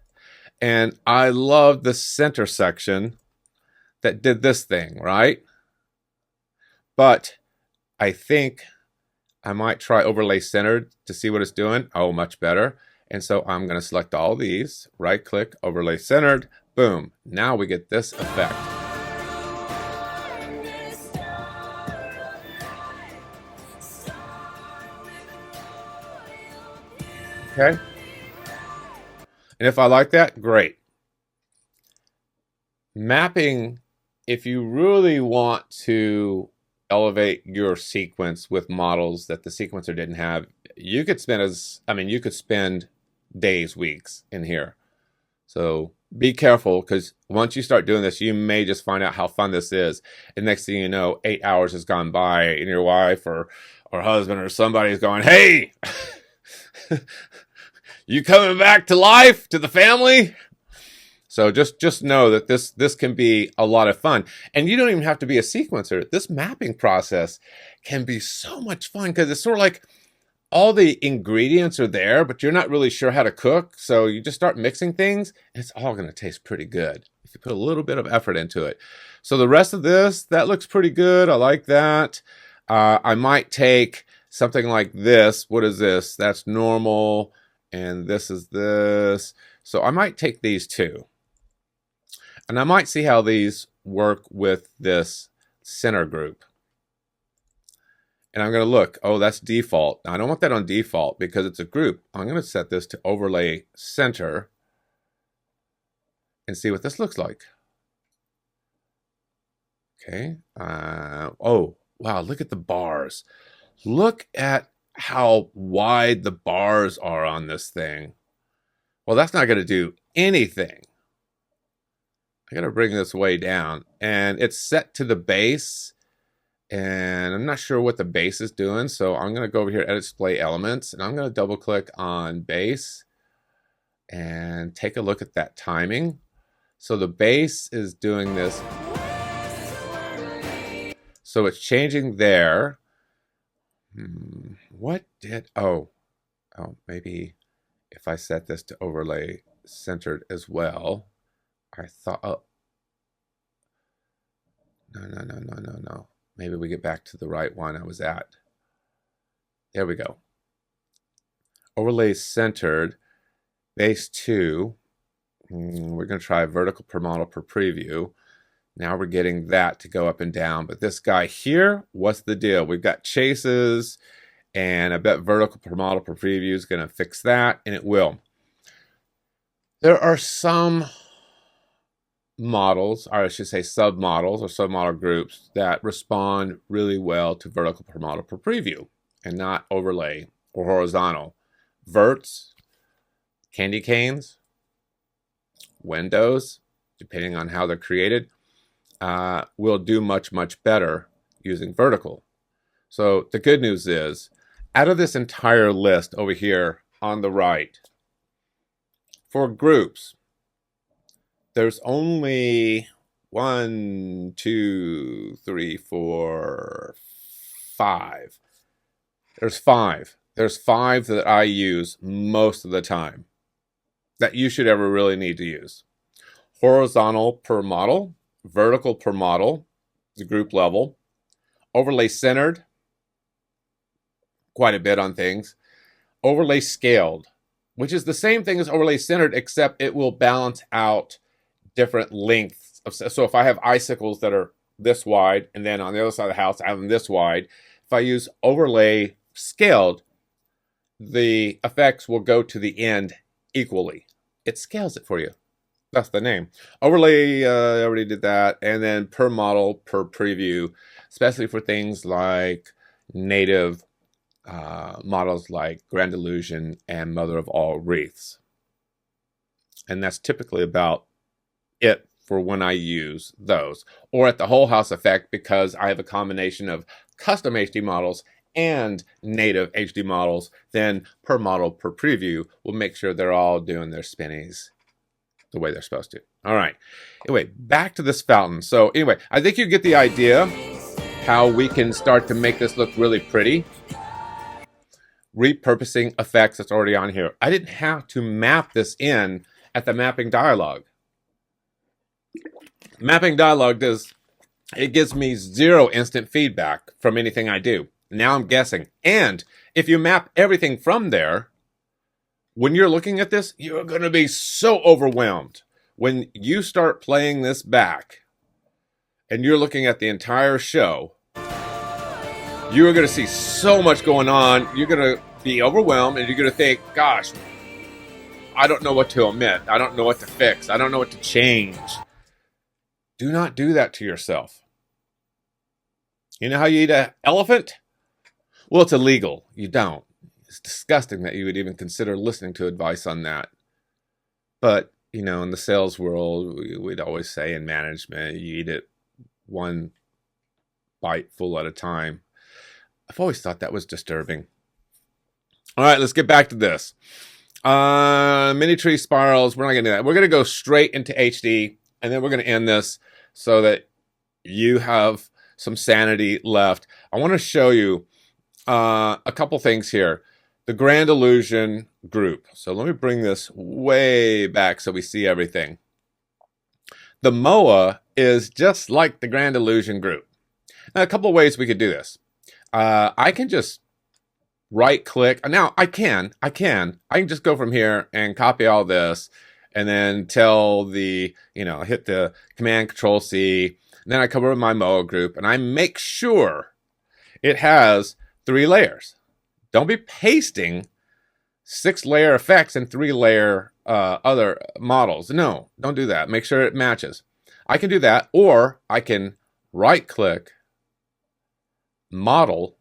And I love the center section that did this thing, right? But I think I might try overlay centered to see what it's doing. Oh, much better. And so I'm going to select all these, right click, overlay centered, boom. Now we get this effect. Okay. And if I like that, great. Mapping, if you really want to elevate your sequence with models that the sequencer didn't have, you could spend days, weeks in here. So be careful, because once you start doing this, you may just find out how fun this is. And next thing you know, 8 hours has gone by and your wife or husband or somebody's going, hey, you coming back to life, to the family? So just know that this can be a lot of fun. And you don't even have to be a sequencer. This mapping process can be so much fun, because it's sort of like all the ingredients are there, but you're not really sure how to cook. So you just start mixing things, and it's all going to taste pretty good if you put a little bit of effort into it. So the rest of this, that looks pretty good. I like that. I might take something like this. What is this? That's normal. And this is this. So I might take these two. And I might see how these work with this center group. And I'm going to look. Oh, that's default. Now, I don't want that on default because it's a group. I'm going to set this to overlay center and see what this looks like. Okay. Oh, wow. Look at the bars. Look at how wide the bars are on this thing. Well, that's not going to do anything. I got to bring this way down, and it's set to the base, and I'm not sure what the base is doing. So I'm going to go over here, edit display elements, and I'm going to double click on base and take a look at that timing. So the base is doing this. So it's changing there. What did, oh, maybe if I set this to overlay centered as well, I thought, oh, no. Maybe we get back to the right one I was at. There we go. Overlay centered, base 2. We're going to try vertical per model per preview. Now we're getting that to go up and down. But this guy here, what's the deal? We've got chases, and I bet vertical per model per preview is going to fix that, and it will. There are some models, or I should say submodels or submodel groups, that respond really well to vertical per model per preview and not overlay or horizontal. Verts, candy canes, windows, depending on how they're created, will do much better using vertical. So the good news is, out of this entire list over here on the right, for groups, there's only 1, 2, 3, 4, 5. There's 5. There's 5 that I use most of the time that you should ever really need to use. Horizontal per model, vertical per model, the group level, overlay centered, quite a bit on things. Overlay scaled, which is the same thing as overlay centered, except it will balance out different lengths. So if I have icicles that are this wide, and then on the other side of the house, I have them this wide. If I use overlay scaled, the effects will go to the end equally. It scales it for you. That's the name. Overlay, I already did that. And then per model, per preview, especially for things like native models like Grand Illusion and Mother of All Wreaths. And that's typically about it for when I use those. Or at the whole house effect, because I have a combination of custom HD models and native HD models, then per model, per preview, we'll make sure they're all doing their spinnies the way they're supposed to. All right. Anyway, back to this fountain. So anyway, I think you get the idea how we can start to make this look really pretty. Repurposing effects that's already on here. I didn't have to map this in at the mapping dialog. Mapping dialog it gives me 0 instant feedback from anything I do. Now I'm guessing. And if you map everything from there, when you're looking at this, you're going to be so overwhelmed. When you start playing this back and you're looking at the entire show, you are going to see so much going on. You're going to be overwhelmed and you're going to think, gosh, I don't know what to omit. I don't know what to fix. I don't know what to change. Do not do that to yourself. You know how you eat an elephant? Well, it's illegal. You don't. It's disgusting that you would even consider listening to advice on that. But, you know, in the sales world, we'd always say in management, you eat it one bite full at a time. I've always thought that was disturbing. All right, let's get back to this. Mini tree spirals, we're not going to do that. We're going to go straight into HD, and then we're going to end this so that you have some sanity left. I want to show you a couple things here. The Grand Illusion group. So let me bring this way back so we see everything. The MOA is just like the Grand Illusion group. Now, a couple of ways we could do this. I can just right click. Now I can just go from here and copy all this and then tell the, hit the Command Control C. And then I come over to my MOA group and I make sure it has 3 layers. Don't be pasting 6-layer effects and 3-layer other models. No, don't do that. Make sure it matches. I can do that, or I can right-click, model,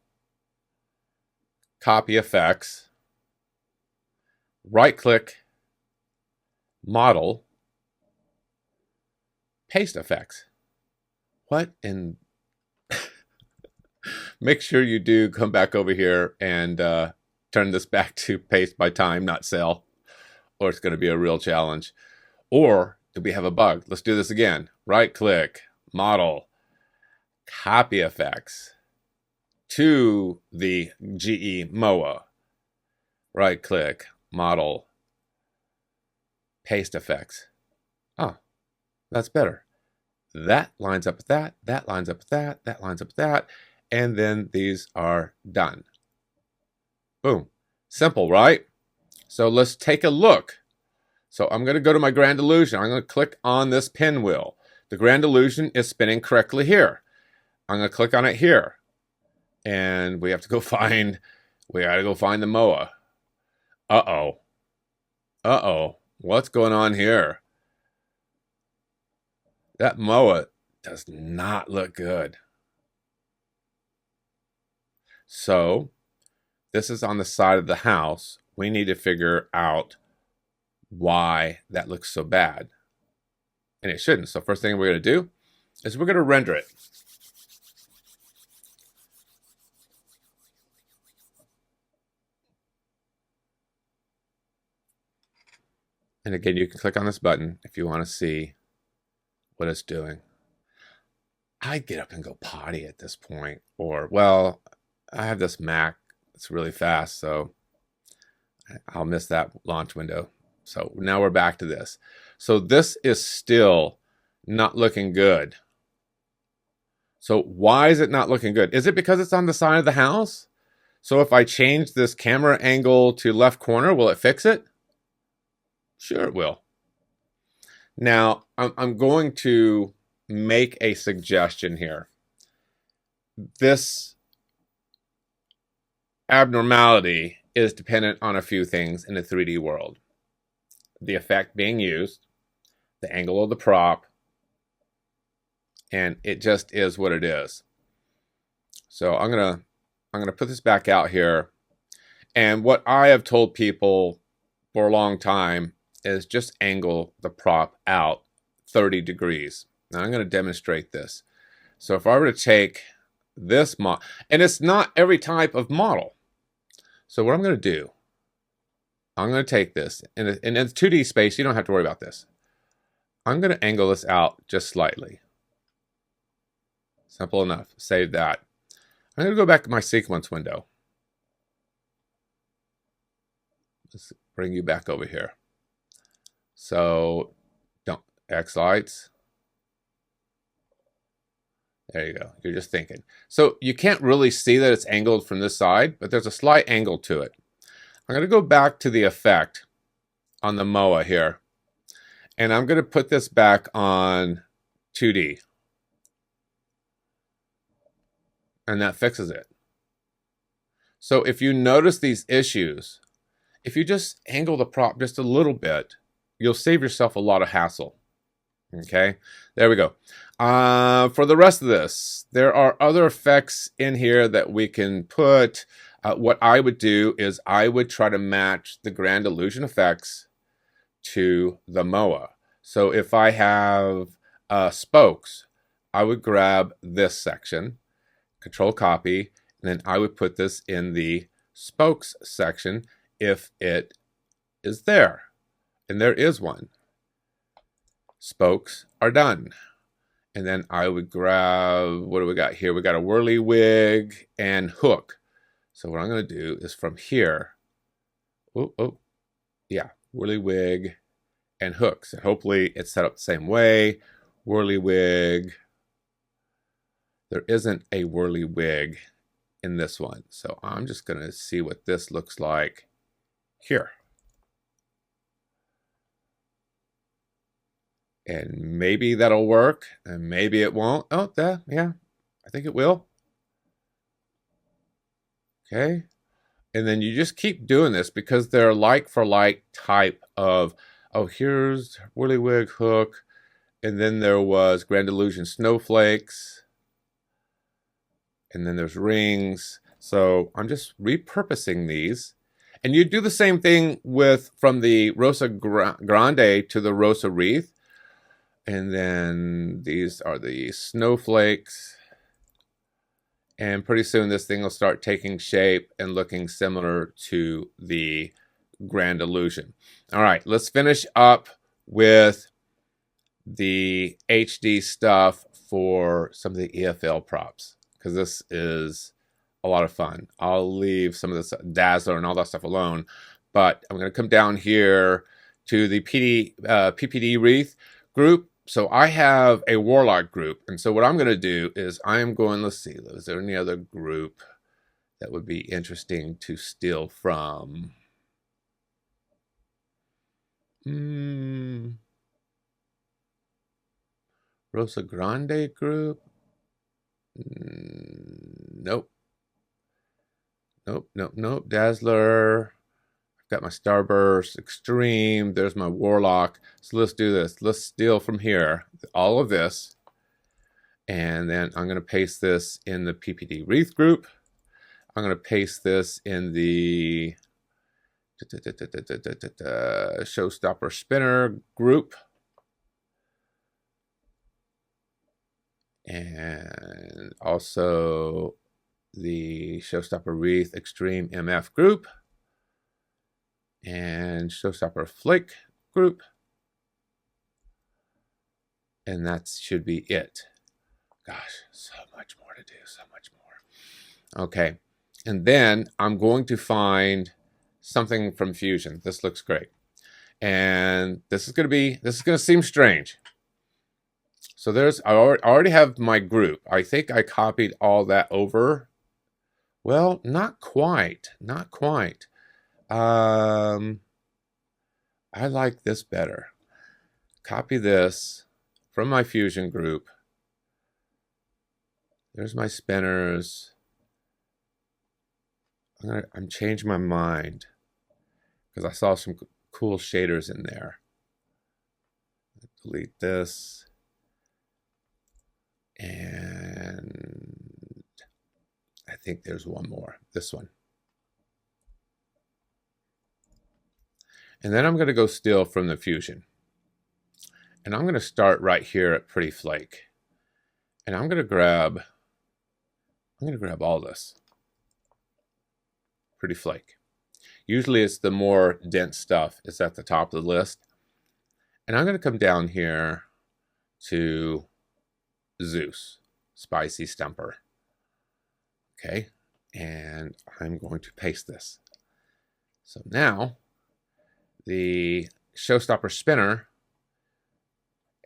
copy effects, right-click, model, paste effects. What in... Make sure you do come back over here and turn this back to paste by time, not cell, or it's going to be a real challenge. Or do we have a bug? Let's do this again. Right click, model, copy effects to the GE MOA. Right click, model, paste effects. Oh, that's better. That lines up with that, that lines up with that, that lines up with that. And then these are done. Boom. Simple, right? So let's take a look. So I'm going to go to my Grand Illusion. I'm going to click on this pinwheel. The Grand Illusion is spinning correctly here. I'm going to click on it here. And we have to go find, the MOA. Uh-oh. Uh-oh. What's going on here? That MOA does not look good. So this is on the side of the house. We need to figure out why that looks so bad. And it shouldn't. So first thing we're going to do is we're going to render it. And again, you can click on this button if you want to see what it's doing. I'd get up and go potty at this point. Or, well, I have this Mac. It's really fast, so I'll miss that launch window. So now we're back to this. So this is still not looking good. So why is it not looking good? Is it because it's on the side of the house? So if I change this camera angle to left corner, will it fix it? Sure it will. Now, I'm going to make a suggestion here. This abnormality is dependent on a few things in the 3D world. The effect being used, the angle of the prop, and it just is what it is. So I'm gonna put this back out here. And what I have told people for a long time is just angle the prop out 30 degrees. Now I'm going to demonstrate this. So if I were to take this model, and it's not every type of model. So what I'm going to do, I'm going to take this, and in 2D space, you don't have to worry about this. I'm going to angle this out just slightly. Simple enough. Save that. I'm going to go back to my sequence window. Let's bring you back over here. So, xLights. There you go. You're just thinking. So you can't really see that it's angled from this side, but there's a slight angle to it. I'm going to go back to the effect on the MOA here. And I'm going to put this back on 2D. And that fixes it. So if you notice these issues, if you just angle the prop just a little bit, you'll save yourself a lot of hassle. Okay, there we go. For the rest of this, there are other effects in here that we can put. What I would do is I would try to match the grand illusion effects to the MOA. So if I have spokes, I would grab this section, Control Copy, and then I would put this in the spokes section if it is there. And there is one. Spokes are done. And then I would grab, what do we got here? We got a whirly wig and hook. So what I'm going to do is from here, whirly wig and hooks. And hopefully it's set up the same way. Whirly wig. There isn't a whirly wig in this one. So I'm just going to see what this looks like here. And maybe that'll work, and maybe it won't. Oh, yeah, I think it will. Okay. And then you just keep doing this because they're like for like type of, oh, here's whirly wig hook, and then there was Grand Illusion snowflakes, and then there's rings. So I'm just repurposing these. And you do the same thing with from the Rosa Grande to the Rosa wreath. And then these are the snowflakes. And pretty soon this thing will start taking shape and looking similar to the Grand Illusion. All right, let's finish up with the HD stuff for some of the EFL props, because this is a lot of fun. I'll leave some of this Dazzler and all that stuff alone, but I'm going to come down here to the PPD wreath group. So I have a Warlock group, and so what I'm going to do is I'm going, let's see, is there any other group that would be interesting to steal from? Rosa Grande group? Nope. Nope. Dazzler. Got my Starburst, xTreme, there's my Warlock. So let's do this. Let's steal from here all of this. And then I'm going to paste this in the PPD wreath group. I'm going to paste this in the Showstopper spinner group. And also the Showstopper wreath xTreme MF group. And Showstopper Flake group. And that should be it. Gosh, so much more to do, so much more. Okay, and then I'm going to find something from Fusion. This looks great. And this is going to seem strange. So I already have my group. I think I copied all that over. Well, not quite. Not quite. I like this better. Copy this from my Fusion group. There's my spinners. I'm changing my mind because I saw some cool shaders in there. Delete this. And I think there's one more. This one. And then I'm going to go steal from the Fusion. And I'm going to start right here at Pretty Flake. And I'm going to grab all this. Pretty Flake. Usually it's the more dense stuff is at the top of the list. And I'm going to come down here to Zeus, Spicy Stumper. Okay, and I'm going to paste this. So now the Showstopper spinner,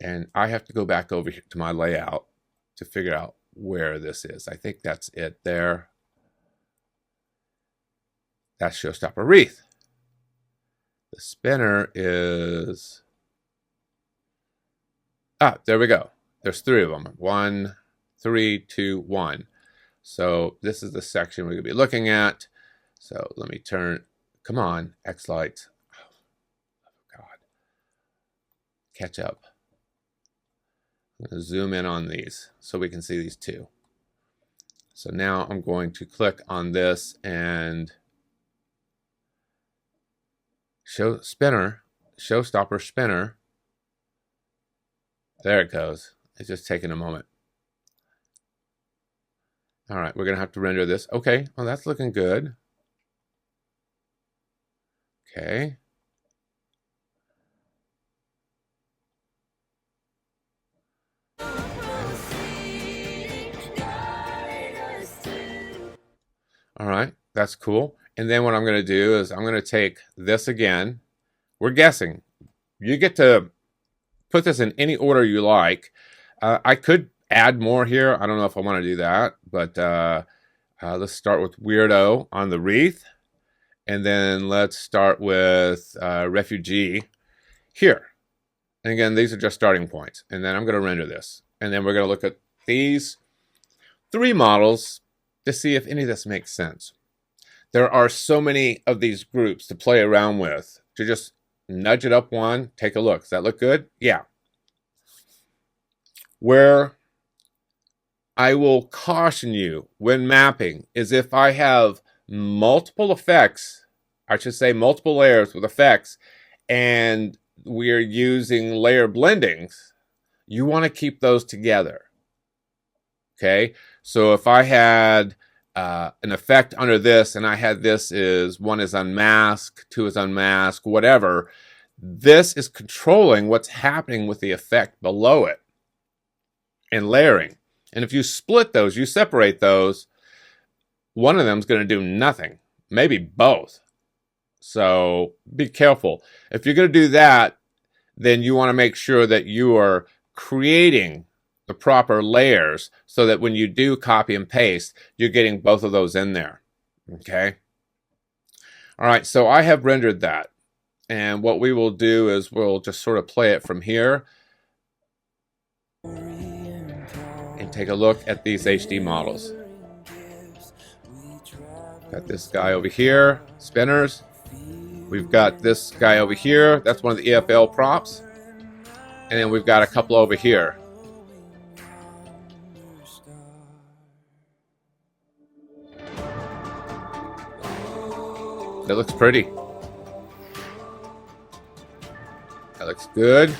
and I have to go back over here to my layout to figure out where this is. I think that's it there. That's Showstopper wreath. The spinner is, there we go. There's 3 of them. 1, 3, 2, 1. So this is the section we're going to be looking at. So let me turn, come on, xLights. Oh, God. Catch up. I'm going to zoom in on these so we can see these 2. So now I'm going to click on this and Showstopper spinner. There it goes. It's just taking a moment. All right, we're going to have to render this. Okay, well, that's looking good. Okay. All right, that's cool. And then what I'm going to do is I'm going to take this again. We're guessing. You get to put this in any order you like. I could add more here. I don't know if I want to do that, but let's start with Weirdo on the wreath. And then let's start with Refugee here. And again, these are just starting points. And then I'm going to render this. And then we're going to look at these 3 models to see if any of this makes sense. There are so many of these groups to play around with. To just nudge it up one, take a look. Does that look good? Yeah. Where I will caution you when mapping is if I have multiple effects, I should say multiple layers with effects, and we're using layer blendings, you want to keep those together. Okay, so if I had an effect under this and I had this is 1 is unmask, 2 is unmask, whatever, this is controlling what's happening with the effect below it and layering. And if you split those, you separate those, one of them is going to do nothing, maybe both. So be careful. If you're going to do that, then you want to make sure that you are creating the proper layers so that when you do copy and paste, you're getting both of those in there. Okay. All right. So I have rendered that. And what we will do is we'll just sort of play it from here and take a look at these HD models. Got this guy over here, spinners. We've got this guy over here. That's one of the EFL props. And then we've got a couple over here. That looks pretty. That looks good.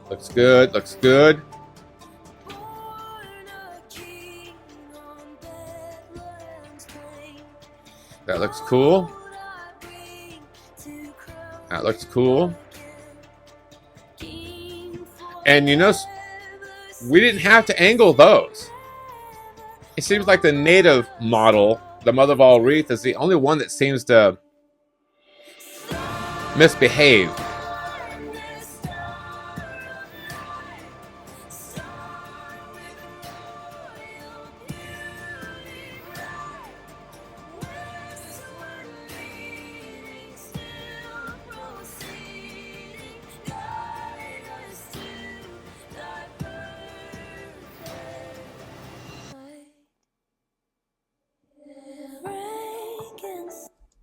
Looks good. Looks good. That looks cool. That looks cool. And you notice we didn't have to angle those. It seems like the native model, the mother of all wreath, is the only one that seems to misbehave.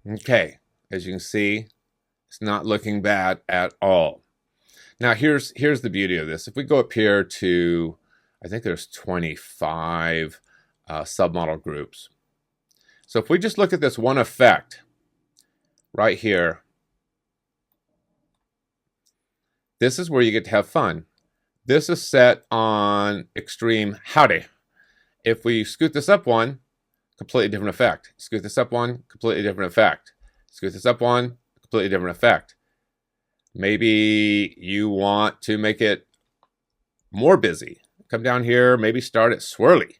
Okay, as you can see, it's not looking bad at all. Now here's the beauty of this. If we go up here to, I think there's 25 submodel groups. So if we just look at this one effect right here, this is where you get to have fun. This is set on extreme howdy. If we scoot this up one, completely different effect. Scoot this up one, completely different effect. Scoot this up one, completely different effect. Maybe you want to make it more busy. Come down here, maybe start it swirly.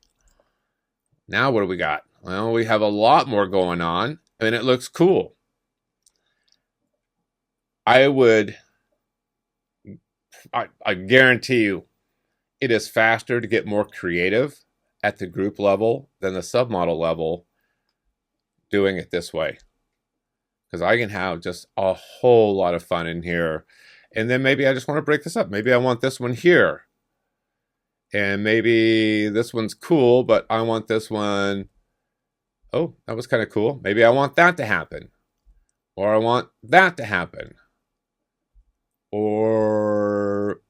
Now what do we got? Well, we have a lot more going on, and it looks cool. I guarantee you it is faster to get more creative at the group level than the submodel level doing it this way. Because I can have just a whole lot of fun in here. And then maybe I just want to break this up. Maybe I want this one here. And maybe this one's cool, but I want this one. Oh, that was kind of cool. Maybe I want that to happen. Or I want that to happen. Or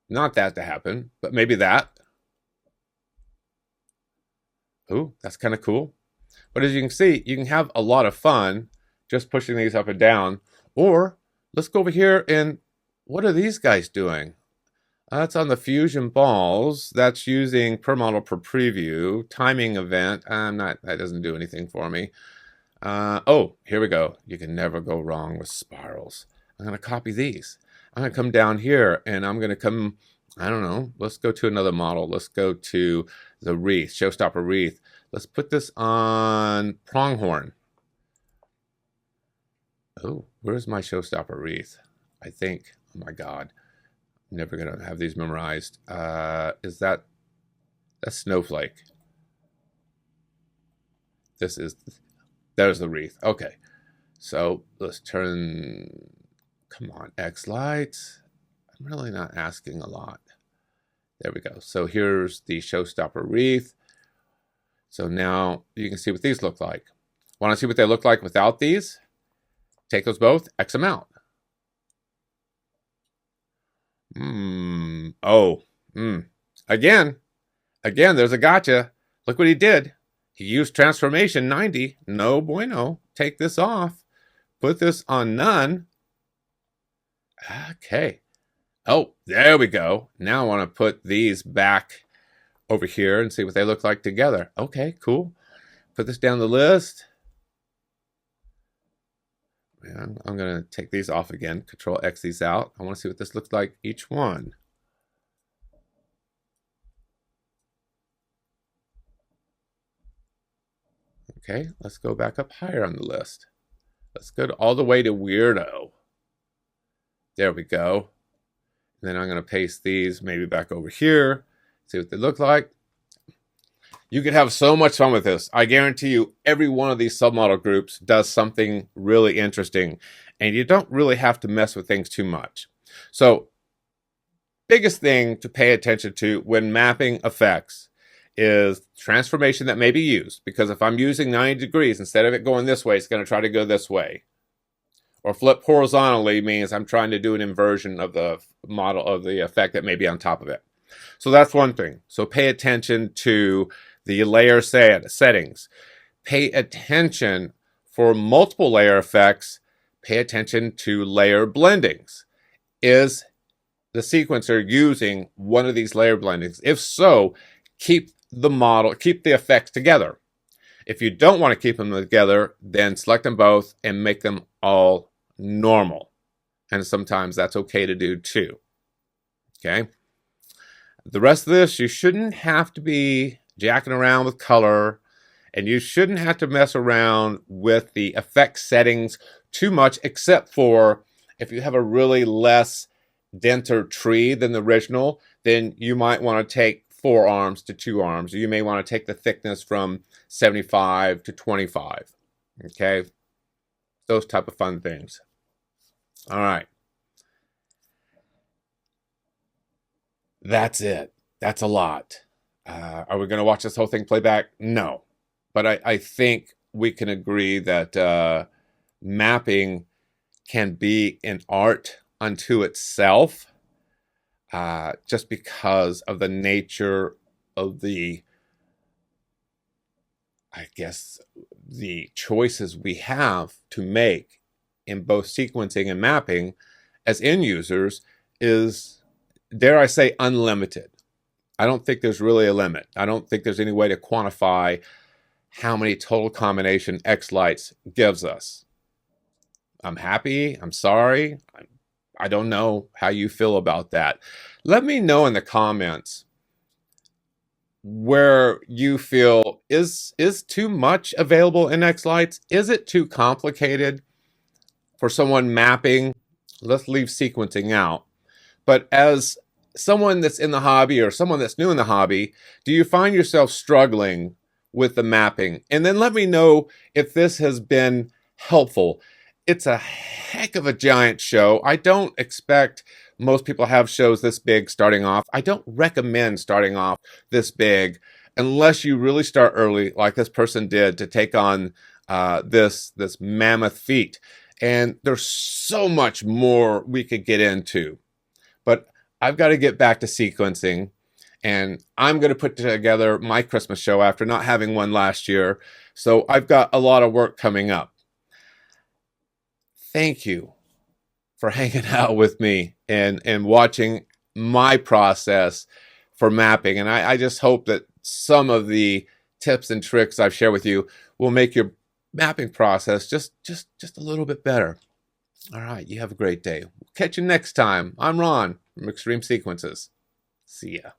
not that to happen, but maybe that. Ooh, that's kind of cool. But as you can see, you can have a lot of fun just pushing these up and down. Or let's go over here and what are these guys doing? That's on the fusion balls. That's using per model per preview. Timing event. That doesn't do anything for me. Oh, here we go. You can never go wrong with spirals. I'm going to copy these. I'm going to come down here and I'm going to come, I don't know, let's go to another model. Let's go to the wreath, showstopper wreath. Let's put this on pronghorn. Oh, where's my showstopper wreath? I think, oh my God, I'm never going to have these memorized. Is that's snowflake. There's the wreath. Okay, so let's turn, come on, xLights. I'm really not asking a lot. There we go. So here's the showstopper wreath. So now you can see what these look like. Want to see what they look like without these? Take those both, X them out. Again, there's a gotcha. Look what he did. He used transformation 90. No bueno. Take this off. Put this on none. Okay. Oh, there we go. Now I want to put these back over here and see what they look like together. Okay, cool. Put this down the list. And I'm going to take these off again. Control X these out. I want to see what this looks like each one. Okay, let's go back up higher on the list. Let's go all the way to weirdo. There we go. And then I'm going to paste these maybe back over here. See what they look like. You could have so much fun with this. I guarantee you every one of these submodel groups does something really interesting. And you don't really have to mess with things too much. So, biggest thing to pay attention to when mapping effects is transformation that may be used. Because if I'm using 90 degrees, instead of it going this way, it's going to try to go this way. Or flip horizontally means I'm trying to do an inversion of the model of the effect that may be on top of it. So that's one thing. So pay attention to the layer settings. Pay attention for multiple layer effects. Pay attention to layer blendings. Is the sequencer using one of these layer blendings? If so, keep the effects together. If you don't want to keep them together, then select them both and make them all normal. And sometimes that's okay to do too. Okay. The rest of this, you shouldn't have to be jacking around with color, and you shouldn't have to mess around with the effect settings too much, except for if you have a really less denser tree than the original, then you might want to take 4 arms to 2 arms, or you may want to take the thickness from 75 to 25. Okay, those type of fun things. All right. That's it. That's a lot. Are we going to watch this whole thing play back? No. But I think we can agree that mapping can be an art unto itself, just because of the nature of I guess, the choices we have to make in both sequencing and mapping as end users is, dare I say, unlimited. I don't think there's really a limit. I don't think there's any way to quantify how many total combination xLights gives us. I'm happy. I'm sorry. I don't know how you feel about that. Let me know in the comments where you feel is too much available in xLights. Is it too complicated for someone mapping? Let's leave sequencing out. But as someone that's in the hobby or someone that's new in the hobby, do you find yourself struggling with the mapping? And then let me know if this has been helpful. It's a heck of a giant show. I don't expect most people have shows this big starting off. I don't recommend starting off this big unless you really start early, like this person did, to take on this mammoth feat. And there's so much more we could get into. But I've got to get back to sequencing, and I'm going to put together my Christmas show after not having one last year. So I've got a lot of work coming up. Thank you for hanging out with me and watching my process for mapping. And I just hope that some of the tips and tricks I've shared with you will make your mapping process just a little bit better. All right, you have a great day. We'll catch you next time. I'm Ron from xTreme Sequences. See ya.